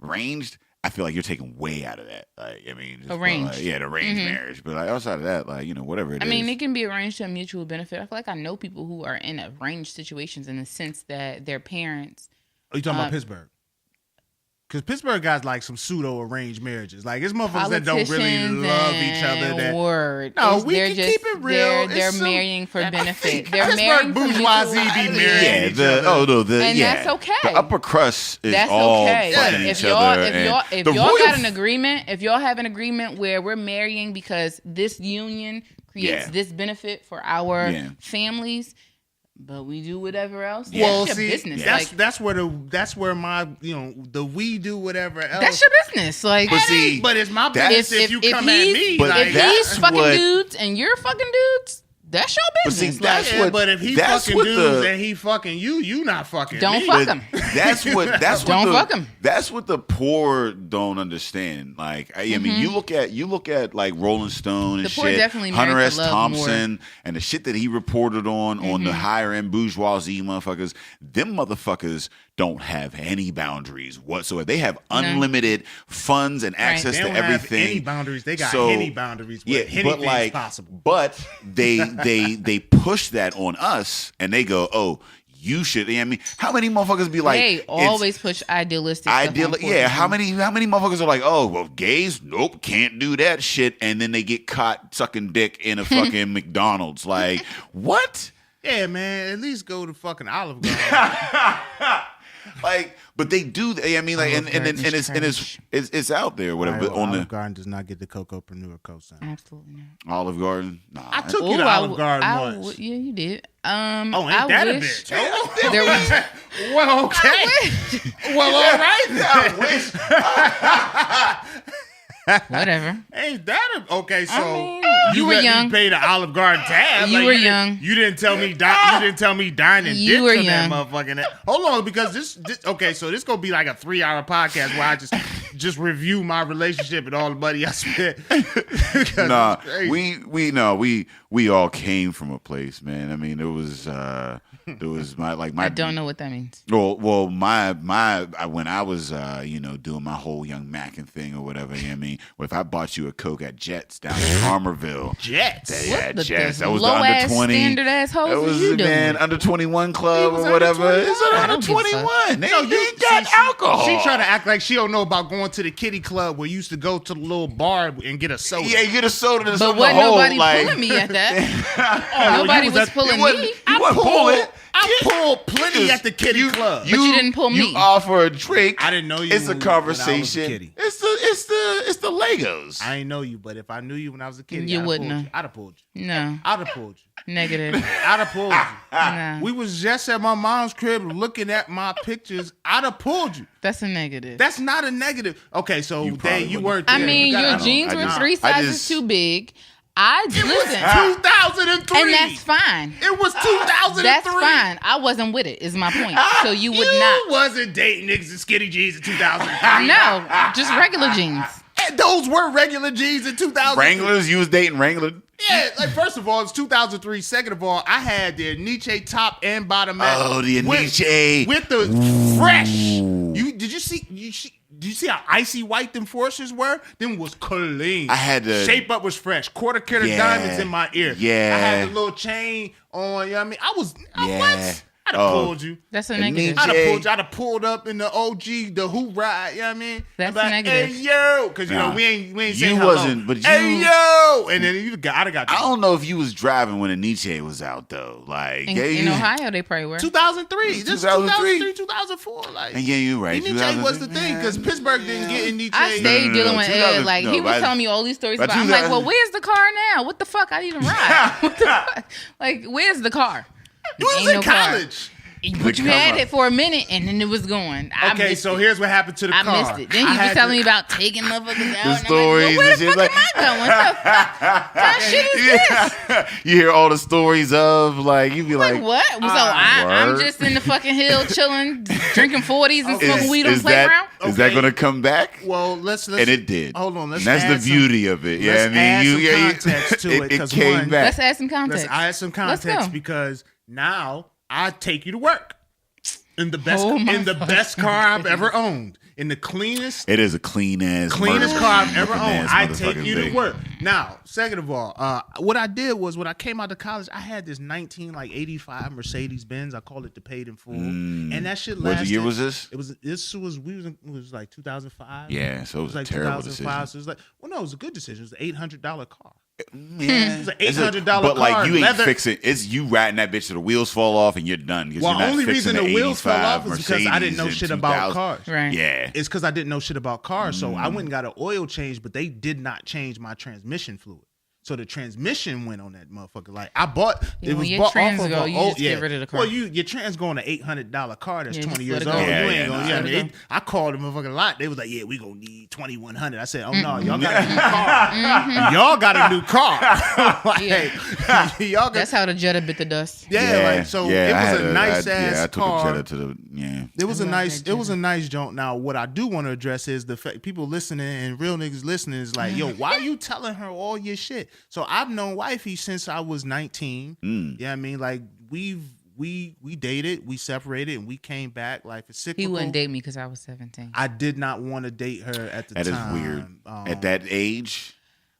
arranged. I feel like you're taking way out of that. Like, just Arranged. the arranged marriage. But like outside of that, like, whatever it is. I mean, it can be arranged to a mutual benefit. I feel like I know people who are in arranged situations in the sense that their parents. Are you talking about Pittsburgh? Because Pittsburgh got like some pseudo arranged marriages. Like it's motherfuckers that don't really love each other. We can keep it real. They're marrying for benefit. They're Pittsburgh marrying for bourgeoisie mutual- be marrying each other. And that's okay. The upper crust is That's all okay. fucking If each y'all other. if y'all got an agreement, if y'all have an agreement where we're marrying because this union creates this benefit for our families. But we do whatever else. Yeah. Well, that's your see, business. that's where my the we do whatever else. That's your business. Like, but it's my business if you come at me. But like, if he's fucking dudes and you're fucking dudes, that's your business. But if he fucking dudes and he fucking you not fucking don't me. fuck him. Don't fuck him. That's what the poor don't understand. Like, I mean, you look at like Rolling Stone and The poor shit, definitely Hunter marry S. for love Thompson, and the shit that he reported on the higher end bourgeoisie motherfuckers. Them motherfuckers don't have any boundaries whatsoever. They have unlimited funds and access They to don't everything. have any boundaries. They got any boundaries. But like, possible. But they push that on us, and they go, "Oh, you should." I mean, how many motherfuckers be like? They always push idealistic. Yeah. How many motherfuckers are like, "Oh, well, gays, nope, can't do that shit," and then they get caught sucking dick in a fucking McDonald's. Like, what? Yeah, man. At least go to fucking Olive Garden. Like, but they do. I mean, like, and it's out there, whatever. Right, But on Olive Garden does not get the Cocopreneur cosign. Absolutely not. Olive Garden, nah. I took you to Olive Garden once. Yeah, you did. Ain't that a bitch? There was. Well, okay. Well, all right. I wish. Whatever. Ain't that okay? So I mean, you were young. You paid the Olive Garden tab. You were young. You didn't tell me. You didn't tell me dining. You were on young. that motherfucking. Hold on, because this. Okay, so this gonna be like a 3-hour podcast where I just review my relationship and all the money I spent. Nah, we all came from a place, man. I mean, it was my. I don't know what that means. Well, my when I was doing my whole Young Mackin thing or whatever. You know what I mean, if I bought you a Coke at Jets down in Farmerville, Jets, Jets. That was the low under ass 20 standard ass hoes. That was you man doing? under 21 club or under whatever. 21. It's I under don't give a fuck. 21. You got alcohol. She trying to act like she don't know about going to the kiddie club where you used to go to the little bar and get a soda. Yeah, you get a soda. But wasn't nobody pulling me at that. Nobody was pulling me. You wasn't pulling. I pulled plenty at the kitty club. But you didn't pull me. You offer a drink. I didn't know you. It's a when I was a conversation. kitty. It's the Legos. I ain't know you, but if I knew you when I was a kid, You wouldn't have. I'd have pulled you. No. I'd have pulled you. Negative. I'd have pulled you. No. We was just at my mom's crib looking at my pictures. I'd have pulled you. That's a negative. That's not a negative. Okay, so You probably you wouldn't. weren't there. I mean, You your gotta- jeans were just- 3 I sizes just- too big. Listen. 2003. And that's fine. It was 2003. That's fine. I wasn't with it, is my point. So you would You not. wasn't dating niggas in skinny jeans in 2003. No, just regular jeans. And those were regular jeans in 2003. Wranglers. You was dating Wrangler. Yeah, like first of all, it's 2003. Second of all, I had their Nietzsche top and bottom. Oh, the Nietzsche. with the fresh. Did you see how icy white them forces were? Them was clean. I had the Shape Up was fresh. Quarter carat diamonds in my ear. Yeah. I had the little chain on. You know what I mean? Yeah. What? I'd have pulled you. That's a A negative. ninja. I'd have pulled up in the OG, the Who Ride, you know what I mean? That's I'd be like, negative. Hey, yo, because, you know, Nah. we ain't You saying hello. wasn't, but Hey, you- yo! And then I'd have got I don't know if you was driving when a Nietzsche was out though. Like In Ohio, they probably were. 2003. This 2003? 2004. Like, And yeah, you're right. Nietzsche was the thing, because Pittsburgh didn't get in Nietzsche. I stayed dealing with 2000 Ed. Like, he was telling me all these stories by about. I'm like, 2000 well, where's the car now? What the fuck? I didn't even ride. What the fuck? Like, where's the car? You was Ain't in no car. college. But you had it for a minute, and then it was gone. Okay, so here's what happened to the car. I missed it. Then he was telling me about taking motherfuckers out. And stories I'm like, well, where and the shit fuck am I going? What the fuck? What kind of shit is this? You hear all the stories of like you be like, What? So I'm word. just in the fucking hill chilling, drinking 40s and smoking weed on the is playground? that Okay. gonna come back? Well, let's And it did. Hold on, let's And that's add the beauty of it. Yeah, let's I mean, add some you context to it, 'cause came one- back. Let's add some context. Let's add some Let's context go. because now I take you to work in the best Oh my best car I've ever owned, in the cleanest It is a cleanest car I've ever owned. I take you to thing. work. Now, second of all, what I did was when I came out of college, I had this 1985 Mercedes Benz. I called it the paid in full, and that shit lasted. What year was this? It was like 2005. Yeah, so it was a like terrible 2005. decision. So it was like, well, no, it was a good decision. It was an $800 car. Yeah. It's an $800 But like car, you ain't leather. fixing. It's you riding that bitch till the wheels fall off and you're done. 'cause Well, you're not only reason fixing the wheels fell 85 off is because I didn't know Mercedes shit in about 2000. cars. Right. Yeah. It's because I didn't know shit about cars. So I went and got an oil change, but they did not change my transmission fluid. So the transmission went on that motherfucker. Like I bought, Yeah, it when was your bought trans off of go, a you old, just get rid of the car. Well, your trans go on an $800 car that's Yeah, 20 just years let old. it go. You Yeah, ain't yeah, gonna. nah. Yeah, Let it go. I called them a fucking lot. They was like, "Yeah, we gonna need 2100." I said, "Oh no, y'all got a new car. Y'all got a new car. Like, y'all got." That's how the Jetta bit the dust. Yeah, like so. yeah, I it was had a nice I ass took car. a Jetta to the It was a love nice. that It was a nice joint. Now, what I do want to address is the fact people listening and real niggas listening is like, yo, why are you telling her all your shit? So I've known wifey since I was 19. Yeah, I mean, like we dated, we separated, and we came back. Like it's cyclical. He wouldn't date me because I was 17. I did not want to date her at the That is time. weird. At that age,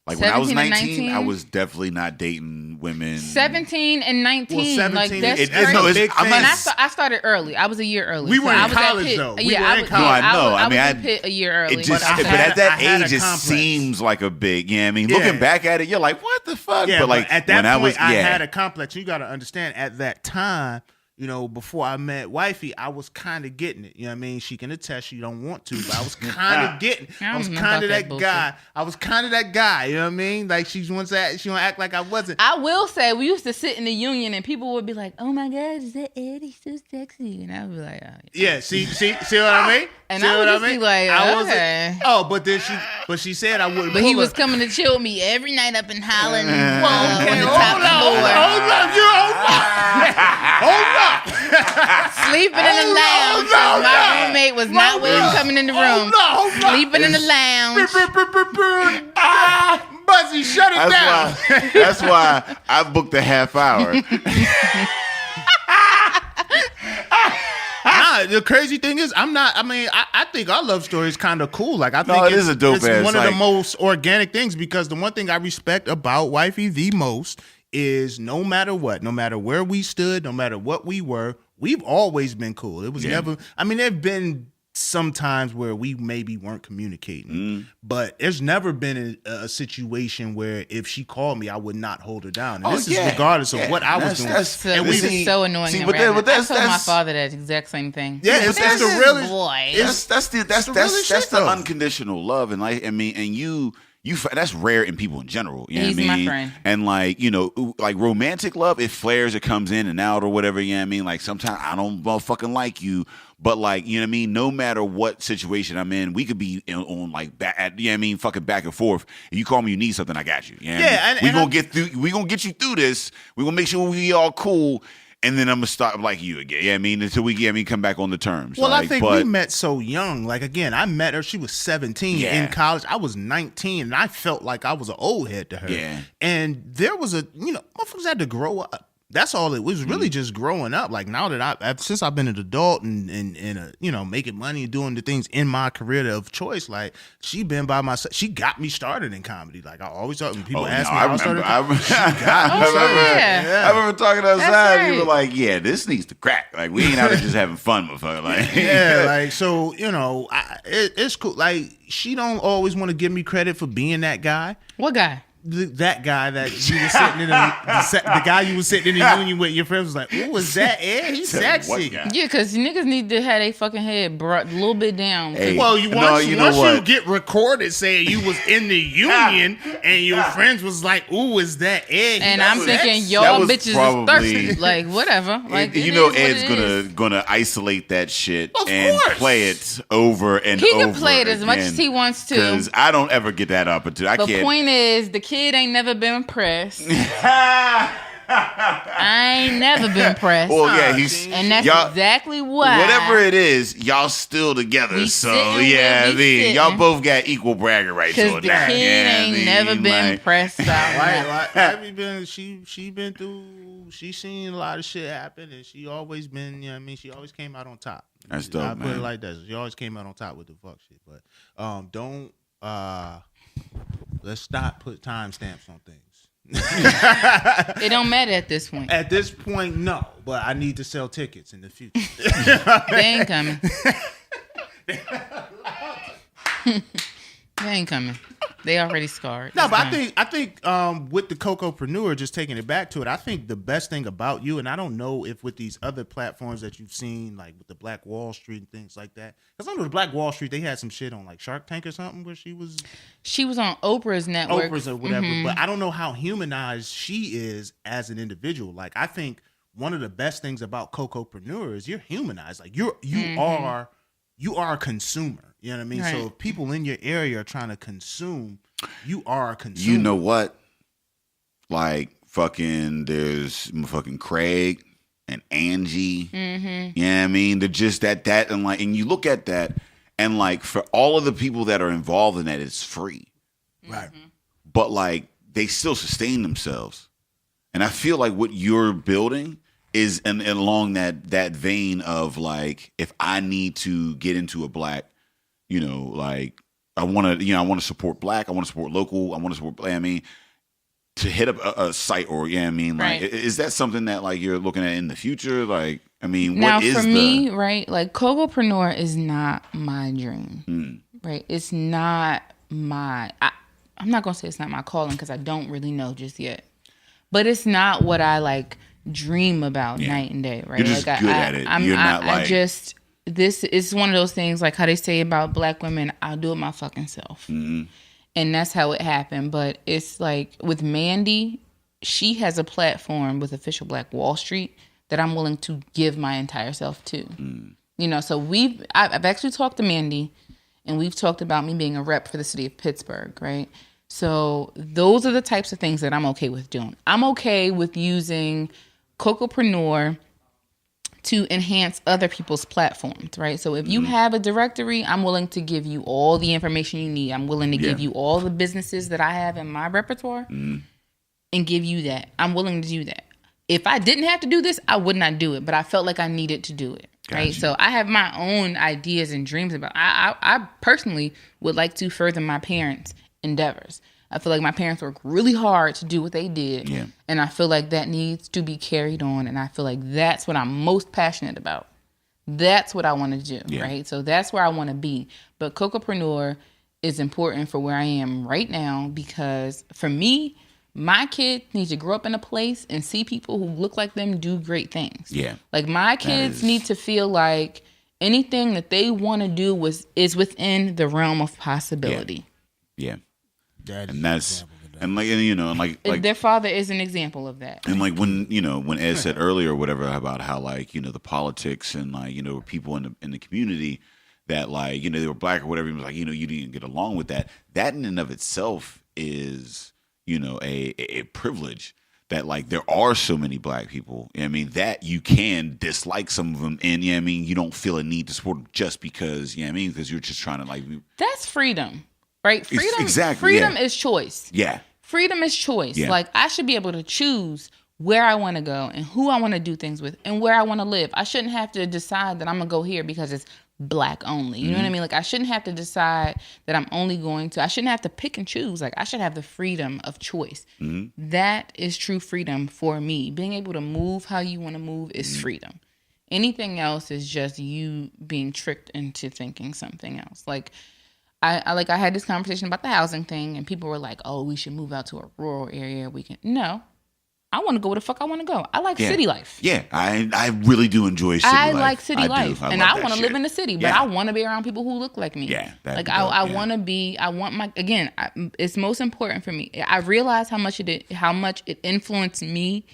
like when I was 17 and 19, I 19? was definitely not dating women. 17 and 19. Well, 17 like that's is- crazy. no, it's- I'm And not- I started early. I was a year early. We were So in I was at college, Pitt. though. We Yeah, were I in was. college. No, I know. I I mean, was I- at Pitt a year early. It just, But but, I had- at that I had age, a it complex. seems like a big. Yeah, I mean, Yeah. looking back at it, you're like, what the fuck? Yeah, but like at that when point, I was, I had a complex. You got to understand, at that time, you know, before I met wifey, I was kind of getting it. You know what I mean? She can attest. You don't want to, but I was kind of getting. I I was don't know kind of about that that guy. I was kind of that guy. You know what I mean? Like she wants to act, she don't act like I wasn't. I will say we used to sit in the union and people would be like, "Oh my God, is that Eddie so sexy?" And I would be like, "Oh, yeah." Yeah, see what I mean? And See I would what just be like, okay. but then she said I wouldn't. But pull he was her. coming to chill with me every night up in Holland. Well, okay, on the hold top up, floor. hold up. Sleeping in the lounge. hold My up. roommate was not with him coming in the room. Hold up. Sleeping in the lounge. Buzzy, shut it down. That's why I booked a half hour. Nah, the crazy thing is, I think our love story is kind of cool. Like, I think it is a dope it's ass, one of like- the most organic things, because the one thing I respect about wifey the most is no matter what, no matter where we stood, no matter what we were, we've always been cool. It was Yeah. never, I mean, there've been sometimes where we maybe weren't communicating, but there's never been a situation where if she called me, I would not hold her down. And this is regardless of what I was doing. And this is so annoying. I told my father that exact same thing. Yeah, it's the realest boy. That's the unconditional love, and like and you. That's rare in people in general. You know He's what I mean? Mm-hmm. my friend. And like, like romantic love, it flares, it comes in and out or whatever, you know what I mean? Like sometimes I don't motherfucking like you, but like, you know what I mean? No matter what situation I'm in, we could be on like back, you know what I mean? Fucking back and forth. If you call me, you need something, I got you. You know what I mean? We gonna get you through this. We gonna make sure we all cool. And then I'm gonna start like you again. Yeah, I mean, until we come back on the terms. Well, I think we met so young. Like again, I met her. She was 17 in college. I was 19, and I felt like I was an old head to her. Yeah. And there was motherfuckers had to grow up. That's all it was. Really just growing up. Like now that since I've been an adult and making money and doing the things in my career of choice, like she been by my side. She got me started in comedy. Like I always talk when people ask me how I started. I remember talking outside. Right. You were like, "Yeah, this needs to crack. Like we ain't out there just having fun with her." Like like so it's cool. Like she don't always want to give me credit for being that guy. What guy? That guy that you were sitting in the guy you was sitting in the union with, your friends was like, "Ooh, was that Ed? He's sexy." Yeah, because niggas need to have their fucking head brought a little bit down. Hey, well, once you get recorded saying you was in the union and your friends was like, "Ooh, is that Ed?" And I'm thinking y'all bitches is thirsty. Like whatever. Like Ed's gonna isolate that shit and play it over and over. He can play it as much as he wants to. Because I don't ever get that opportunity. The point is the kid ain't never been pressed. I ain't never been pressed. Well, yeah, and that's exactly why. Whatever it is, y'all still together. Y'all both got equal bragging rights on that. The kid ain't never been pressed out. She's seen a lot of shit happen, and she always been. She always came out on top. That's dope, man. I put it like that. She always came out on top with the fuck shit. But let's stop put timestamps on things. It don't matter at this point. At this point, no. But I need to sell tickets in the future. They ain't coming. They ain't coming. They already scarred. No, but I think with the Cocopreneur, just taking it back to it, I think the best thing about you, and I don't know if with these other platforms that you've seen, like with the Black Wall Street and things like that, because under the Black Wall Street, they had some shit on like Shark Tank or something where she was on Oprah's network. Oprah's or whatever, but I don't know how humanized she is as an individual. Like I think one of the best things about Cocopreneur is you're humanized. Like you are a consumer. You know what I mean? Right. So if people in your area are trying to consume, you are a consumer. You know what? Like there's fucking Craig and Angie. Mm-hmm. You know what I mean? They're just that and like, and you look at that and like for all of the people that are involved in that, it's free. Right. But like they still sustain themselves. And I feel like what you're building is and along that vein of like, if I need to get into a black, like I want to support black, I want to support local, I want to support, I mean, to hit up a site or, like, right. Is that something that like you're looking at in the future? Like, I mean, now, what is for me, right? Like Cocopreneur is not my dream, right? It's not I'm not going to say it's not my calling because I don't really know just yet, but it's not what I like dream about night and day, right? You're just good at it. You're not like... This is one of those things like how they say about black women, I'll do it my fucking self. Mm-hmm. And that's how it happened. But it's like with Mandy, she has a platform with Official Black Wall Street that I'm willing to give my entire self to. Mm. So I've actually talked to Mandy and we've talked about me being a rep for the city of Pittsburgh, right? So those are the types of things that I'm okay with doing. I'm okay with using Cocopreneur to enhance other people's platforms, right? So if you have a directory, I'm willing to give you all the information you need. I'm willing to give you all the businesses that I have in my repertoire and give you that. I'm willing to do that. If I didn't have to do this, I would not do it, but I felt like I needed to do it, right? Gotcha. So I have my own ideas and dreams about it. I personally would like to further my parents' endeavors. I feel like my parents worked really hard to do what they did. Yeah. And I feel like that needs to be carried on. And I feel like that's what I'm most passionate about. That's what I want to do, right? So that's where I want to be. But Cocopreneur is important for where I am right now because for me, my kid needs to grow up in a place and see people who look like them do great things. Yeah. Like my kids need to feel like anything that they want to do is within the realm of possibility. Yeah. And that's and like their father is an example of that. And like when Ed said earlier or whatever about how like, the politics and like, people in the community that like, they were black or whatever, he was like, you didn't get along with that. That in and of itself is a privilege that like there are so many black people. I mean, that you can dislike some of them and you don't feel a need to support them just because, because you're just trying to like. That's freedom, right? Freedom, exactly. Freedom is choice. Yeah. Freedom is choice. Yeah. Like I should be able to choose where I want to go and who I want to do things with and where I want to live. I shouldn't have to decide that I'm going to go here because it's black only. You know what I mean? Like I shouldn't have to decide that I'm only going to, I shouldn't have to pick and choose. Like I should have the freedom of choice. That is true freedom for me. Being able to move how you want to move is freedom. Anything else is just you being tricked into thinking something else. Like I had this conversation about the housing thing and people were like, oh, we should move out to a rural area. No. I want to go where the fuck I want to go. I like city life. Yeah, I really do enjoy city life. I like city life. I and I want to live in the city, but I want to be around people who look like me. Yeah. It's most important for me. I realize how much it influenced me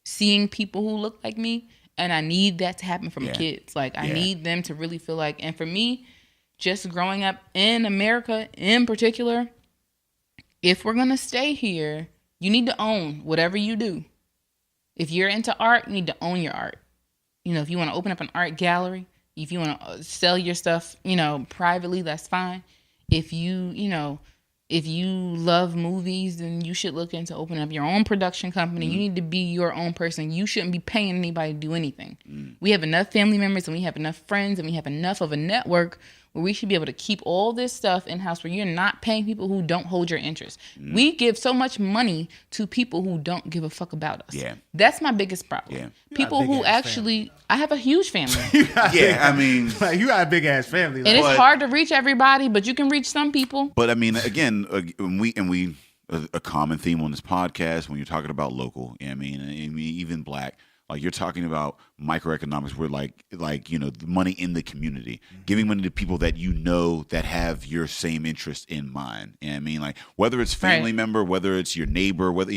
seeing people who look like me. And I need that to happen for my kids. Like I need them to really feel like, and for me, just growing up in America in particular, if we're going to stay here, you need to own whatever you do. If you're into art, you need to own your art. If you want to open up an art gallery, if you want to sell your stuff, privately, that's fine. If you love movies, then you should look into opening up your own production company. You need to be your own person. You shouldn't be paying anybody to do anything. We have enough family members and we have enough friends and we have enough of a network where we should be able to keep all this stuff in-house where you're not paying people who don't hold your interest. We give so much money to people who don't give a fuck about us. Yeah. That's my biggest problem. Yeah. People who actually, I have a huge family. You got a big ass family. And it's hard to reach everybody, but you can reach some people. But I mean, again, a common theme on this podcast when you're talking about local, even black, like you're talking about microeconomics where like the money in the community, giving money to people that that have your same interest in mind. Like whether it's family member, whether it's your neighbor, whether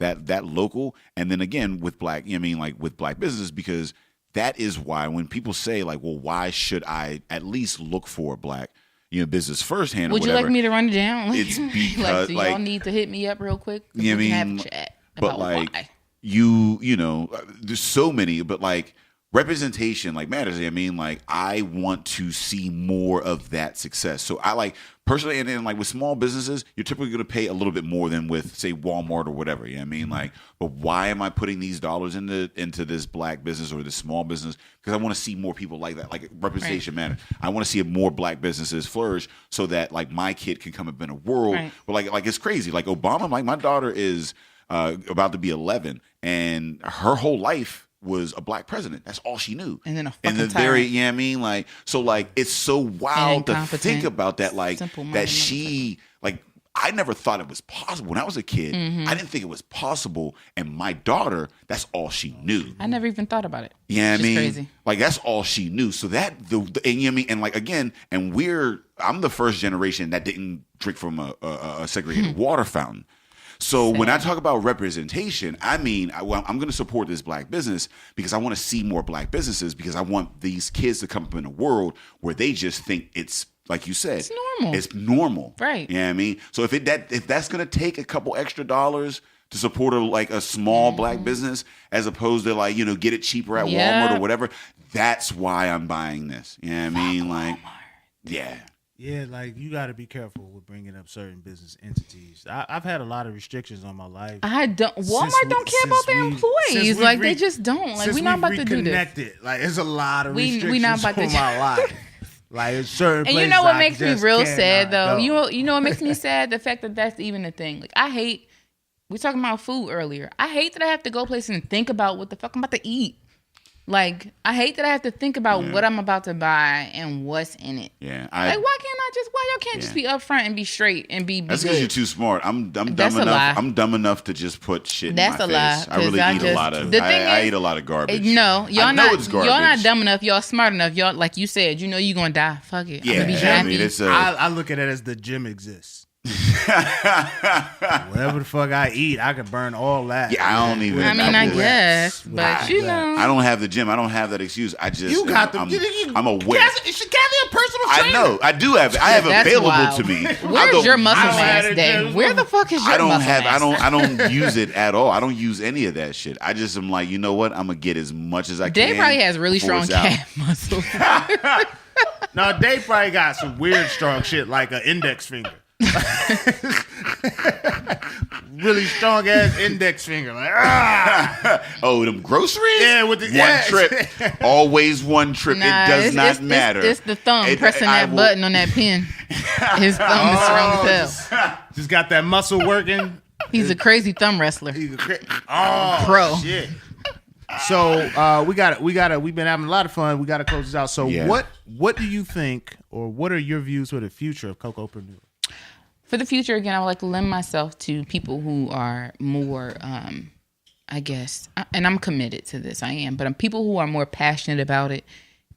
that local, and then again with black, with black business, because that is why when people say like, well, why should I at least look for black business firsthand? Would you like me to run it down? It's because do y'all need to hit me up real quick? We can have a chat about why. There's so many, but like representation like matters. I want to see more of that success. So I like personally, and then like with small businesses, you're typically going to pay a little bit more than with say Walmart or whatever. Like, but why am I putting these dollars into this black business or this small business? Because I want to see more people like that. Like representation matters. I want to see more black businesses flourish so that like my kid can come up in a world where like it's crazy. Like Obama, like my daughter is about to be 11, and her whole life was a black president. That's all she knew. And then a fucking tyrant. Like, so like it's so wild to think about that. Like that she like I never thought it was possible when I was a kid. I didn't think it was possible, and my daughter, that's all she knew. I never even thought about it. Crazy. Like that's all she knew. So that and like again, and I'm the first generation that didn't drink from a segregated water fountain. So when I talk about representation, I'm going to support this black business because I want to see more black businesses, because I want these kids to come up in a world where they just think it's, like you said, it's normal. It's normal. Right. You know what I mean? So if that's going to take a couple extra dollars to support a small black business as opposed to like, get it cheaper at Walmart or whatever, that's why I'm buying this. You know what I mean? Like, yeah. Yeah, like you got to be careful with bringing up certain business entities. I've had a lot of restrictions on my life. Walmart don't care about their employees. Like they just don't. Like we're not about to do this. Reconnected. Like it's a lot of restrictions we not about to on my life. Like it's certain places. And you know what makes me real sad though? You know what makes me sad? The fact that that's even a thing. Like I hate. We were talking about food earlier. I hate that I have to go places and think about what the fuck I'm about to eat. Like, I hate that I have to think about what I'm about to buy and what's in it. Yeah. Why y'all can't just be upfront and be straight and be That's good? because you're too smart. I'm dumb That's a enough. lie. I'm dumb enough to just put shit That's in my a face. lie. I really eat a lot of. I eat a lot of garbage. No, I know it's garbage. Y'all not dumb enough. Y'all smart enough. Y'all, like you said, you know you're gonna die. Fuck it. Yeah, I'm gonna be happy. I mean, it's I look at it as the gym exists. Whatever the fuck I eat, I can burn all that. Yeah, I don't even. I mean, I guess, but you know, I don't have the gym. I don't have that excuse. I just You got the. I'm aware. Should Kathy a personal trainer? I know. I do have it. I have That's available wild. to me. Where's your muscle I don't have mass it, day? James. Where the fuck is your I don't muscle have. mass? I don't use it at all. I don't use any of that shit. I just am like, you know what? I'm gonna get as much as I can. Dave probably has really before strong it's out. calf muscles. No, Dave probably got some weird strong shit like an index finger. Really strong ass index finger. Like, Oh, them groceries? Yeah, with the one trip. Always one trip. Nah, it does not matter. It's the thumb pressing that button on that pen. His thumb is strong as hell. Just got that muscle working. He's a crazy thumb wrestler. Oh, Pro. shit. So we've been having a lot of fun. We gotta close this out. So Yeah. what do you think, or what are your views for the future of Cocopreneur? For the future, again, I would like to lend myself to people who are more, I guess, and I'm committed to this, I am, but people who are more passionate about it,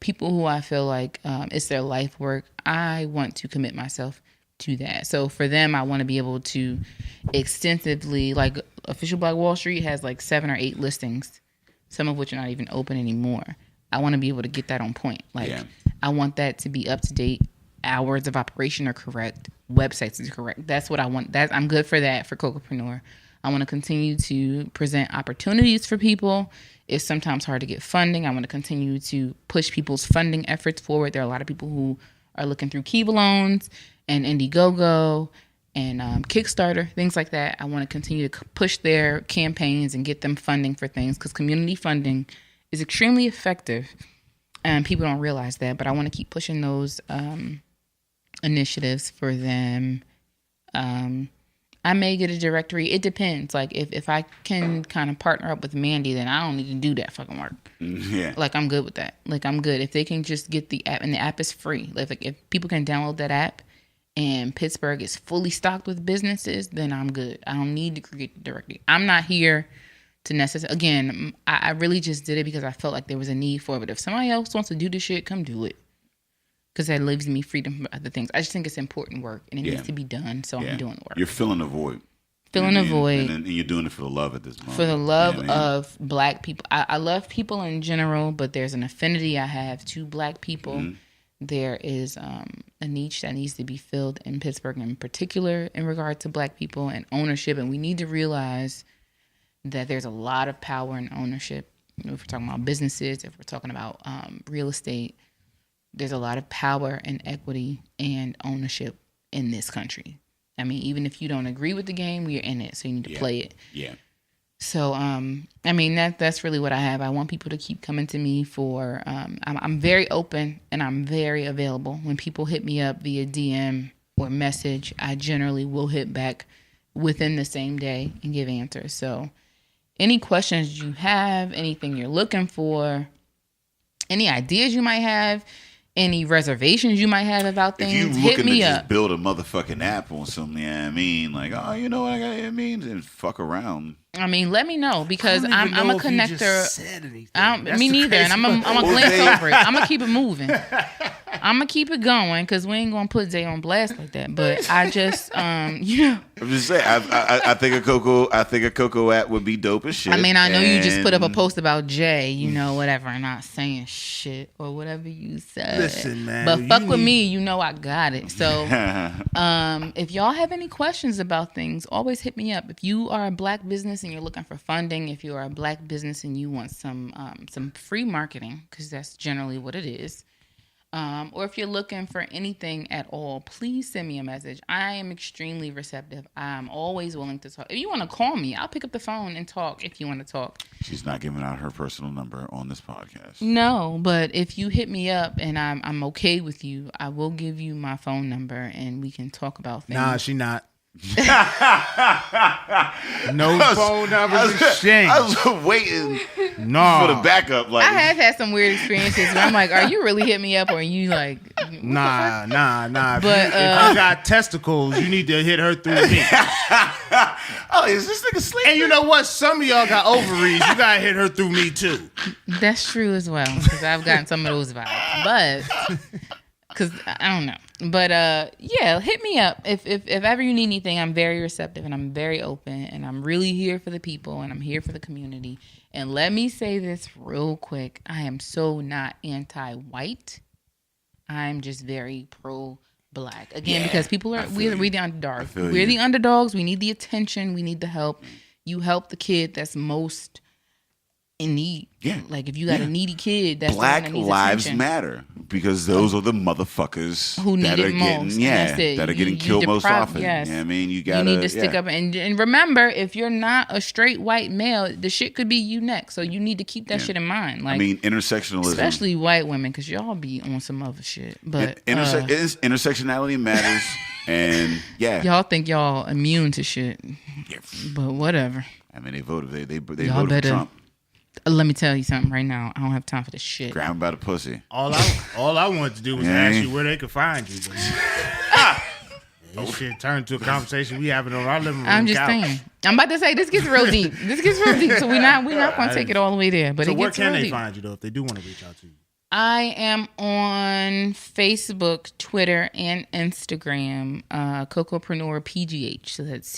people who I feel like it's their life work. I want to commit myself to that. So for them, I want to be able to extensively, like Official Black Wall Street has like 7 or 8 listings, some of which are not even open anymore. I want to be able to get that on point. Like, I want that to be up to date. Hours of operation are correct. Websites are correct. That's what I want. I'm good for that for Cocopreneur. I want to continue to present opportunities for people. It's sometimes hard to get funding. I want to continue to push people's funding efforts forward. There are a lot of people who are looking through Kiva loans and Indiegogo and Kickstarter, things like that. I want to continue to push their campaigns and get them funding for things, because community funding is extremely effective. And people don't realize that, but I want to keep pushing those initiatives for them. I may get a directory. It depends. Like if I can kind of partner up with Mandy, then I don't need to do that fucking work. Yeah. Like I'm good with that. Like I'm good. If they can just get the app, and the app is free. Like if people can download that app and Pittsburgh is fully stocked with businesses, then I'm good. I don't need to create the directory. I'm not here to necessarily, again, I really just did it because I felt like there was a need for it. But if somebody else wants to do this shit, come do it. Because that leaves me freedom from other things. I just think it's important work and it needs to be done. So I'm doing the work. You're filling a void. Filling a void. And you're doing it for the love at this moment. For the love of black people. I love people in general, but there's an affinity I have to black people. Mm-hmm. There is a niche that needs to be filled in Pittsburgh in particular in regard to black people and ownership. And we need to realize that there's a lot of power in ownership. If we're talking about businesses, if we're talking about real estate, there's a lot of power and equity and ownership in this country. I mean, even if you don't agree with the game, we're in it, so you need to play it. Yeah. So, I mean, that's really what I have. I want people to keep coming to me for. I'm very open and I'm very available. When people hit me up via DM or message, I generally will hit back within the same day and give answers. So, any questions you have, anything you're looking for, any ideas you might have, any reservations you might have about things, if you hit looking me to up. Just build a motherfucking app on something, I mean, like, oh, you know what I got? I mean, and fuck around. I mean, let me know, because I'm a connector. Me Me neither, and I'm gonna glance over it. I'm gonna keep it moving. I'm gonna keep it going, because we ain't gonna put Zay on blast like that. But I just, I'm just saying, I think a Coco app would be dope as shit. I mean, I know you just put up a post about Jay, whatever, and not saying shit or whatever you said. Listen, man, but fuck with me, I got it. So, if y'all have any questions about things, always hit me up. If you are a black business and you're looking for funding, if you are a black business and you want some free marketing, because that's generally what it is. Or if you're looking for anything at all, please send me a message. I am extremely receptive. I'm always willing to talk. If you want to call me, I'll pick up the phone and talk if you want to talk. She's not giving out her personal number on this podcast. No, but if you hit me up and I'm okay with you, I will give you my phone number and we can talk about things. Nah, she not. No phone numbers exchanged. I was waiting for the backup. Like, I have had some weird experiences where I'm like, are you really hitting me up or are you like, nah. But, if you got testicles, you need to hit her through me. oh, is this nigga sleeping? And you know what? Some of y'all got ovaries. You gotta hit her through me too. That's true as well, because I've gotten some of those vibes. But because I don't know. But yeah, hit me up if ever you need anything. I'm very receptive and I'm very open and I'm really here for the people and I'm here for the community. And let me say this real quick: I am so not anti-white. I'm just very pro-black. Again, because people are we're the underdogs. We're the underdogs. We need the attention. We need the help. You help the kid that's most in need. Yeah. Like if you got a needy kid, that's Black the one that needs lives attention. matter because those are the motherfuckers Who need that it are getting, most. that are getting killed most often. Yes. You know what I mean? You gotta, need to stick up and remember, if you're not a straight white male, the shit could be you next. So you need to keep that shit in mind. Like, I mean, intersectionalism, especially white women, because y'all be on some other shit. But intersectionality matters, and y'all think y'all immune to shit. Yeah. But whatever. I mean, they voted. They Y'all voted better, for Trump. Let me tell you something right now. I don't have time for this shit. Grab him by the pussy. All I wanted to do was ask you where they could find you. This shit turned to a conversation we having on our living room I'm just couch. saying. I'm about to say this gets real deep. So we're not going to take it all the way there. But So it where gets can real they deep. find you though if they do want to reach out to you? I am on Facebook, Twitter, and Instagram. Cocopreneur PGH. So that's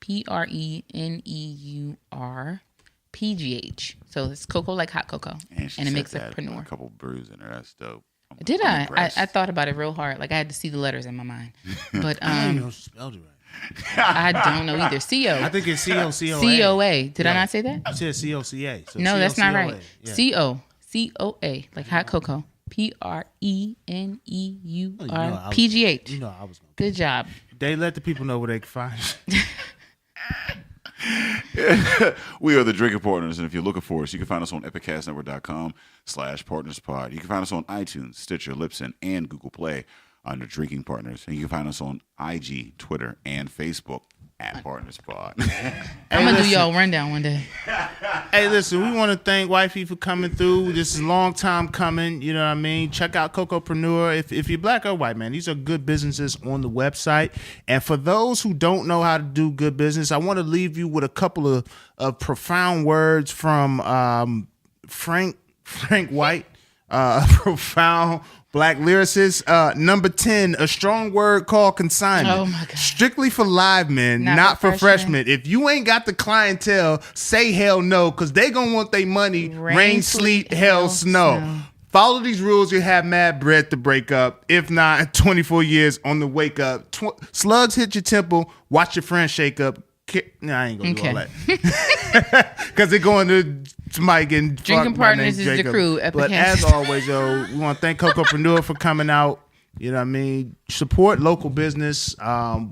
COCAPRENEUR PGH. So it's Coco like hot cocoa, and it makes a preneur. A couple brews in there. That's dope. Did I? I thought about it real hard. Like I had to see the letters in my mind. But I don't know if you spelled it right. I don't know either. CO. I think it's COCOA. COA. Did I not say that? I said COCA. So No, that's not right. Yeah. COCOA, like hot cocoa. PRENEUR PGH. You know I was going to. Good job. They let the people know where they can find you. We are the Drinking Partners, and if you're looking for us, you can find us on epicastnetwork.com/partnerspod. You can find us on iTunes, Stitcher, Libsyn, and Google Play under Drinking Partners. And you can find us on IG, Twitter, and Facebook at PartnersPod. I'm going to do y'all rundown one day. Hey, listen, we want to thank Wifey for coming through. This is a long time coming. You know what I mean? Check out Cocopreneur. If you're black or white, man, these are good businesses on the website. And for those who don't know how to do good business, I want to leave you with a couple of profound words from Frank White, profound black lyricist. Number 10, a strong word called consignment. Oh my God. Strictly for live men, not for freshmen. If you ain't got the clientele, say hell no, because they gonna want their money rain, sleet, hell, snow. Follow these rules, you have mad bread to break up. If not, 24 years on the wake up. Slugs hit your temple, watch your friends shake up. Nah, I ain't gonna do all that. Because they're going to somebody getting Drinking Partners is the crew. But as always, yo, we want to thank Cocopreneur for coming out. You know what I mean? Support local business,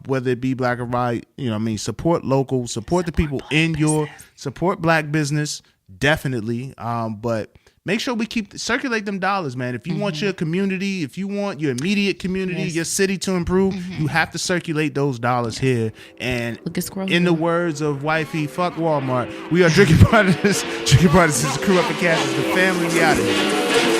whether it be black or white. You know what I mean? Support local. Support the people in your. Support black business, definitely. But make sure we circulate them dollars, man. If you want your community, if you want your immediate community, your city to improve, you have to circulate those dollars here. And in the words of Wifey, fuck Walmart. We are Drinking Partners. Drinking Partners is the crew up the cast. It's the family. We out of here.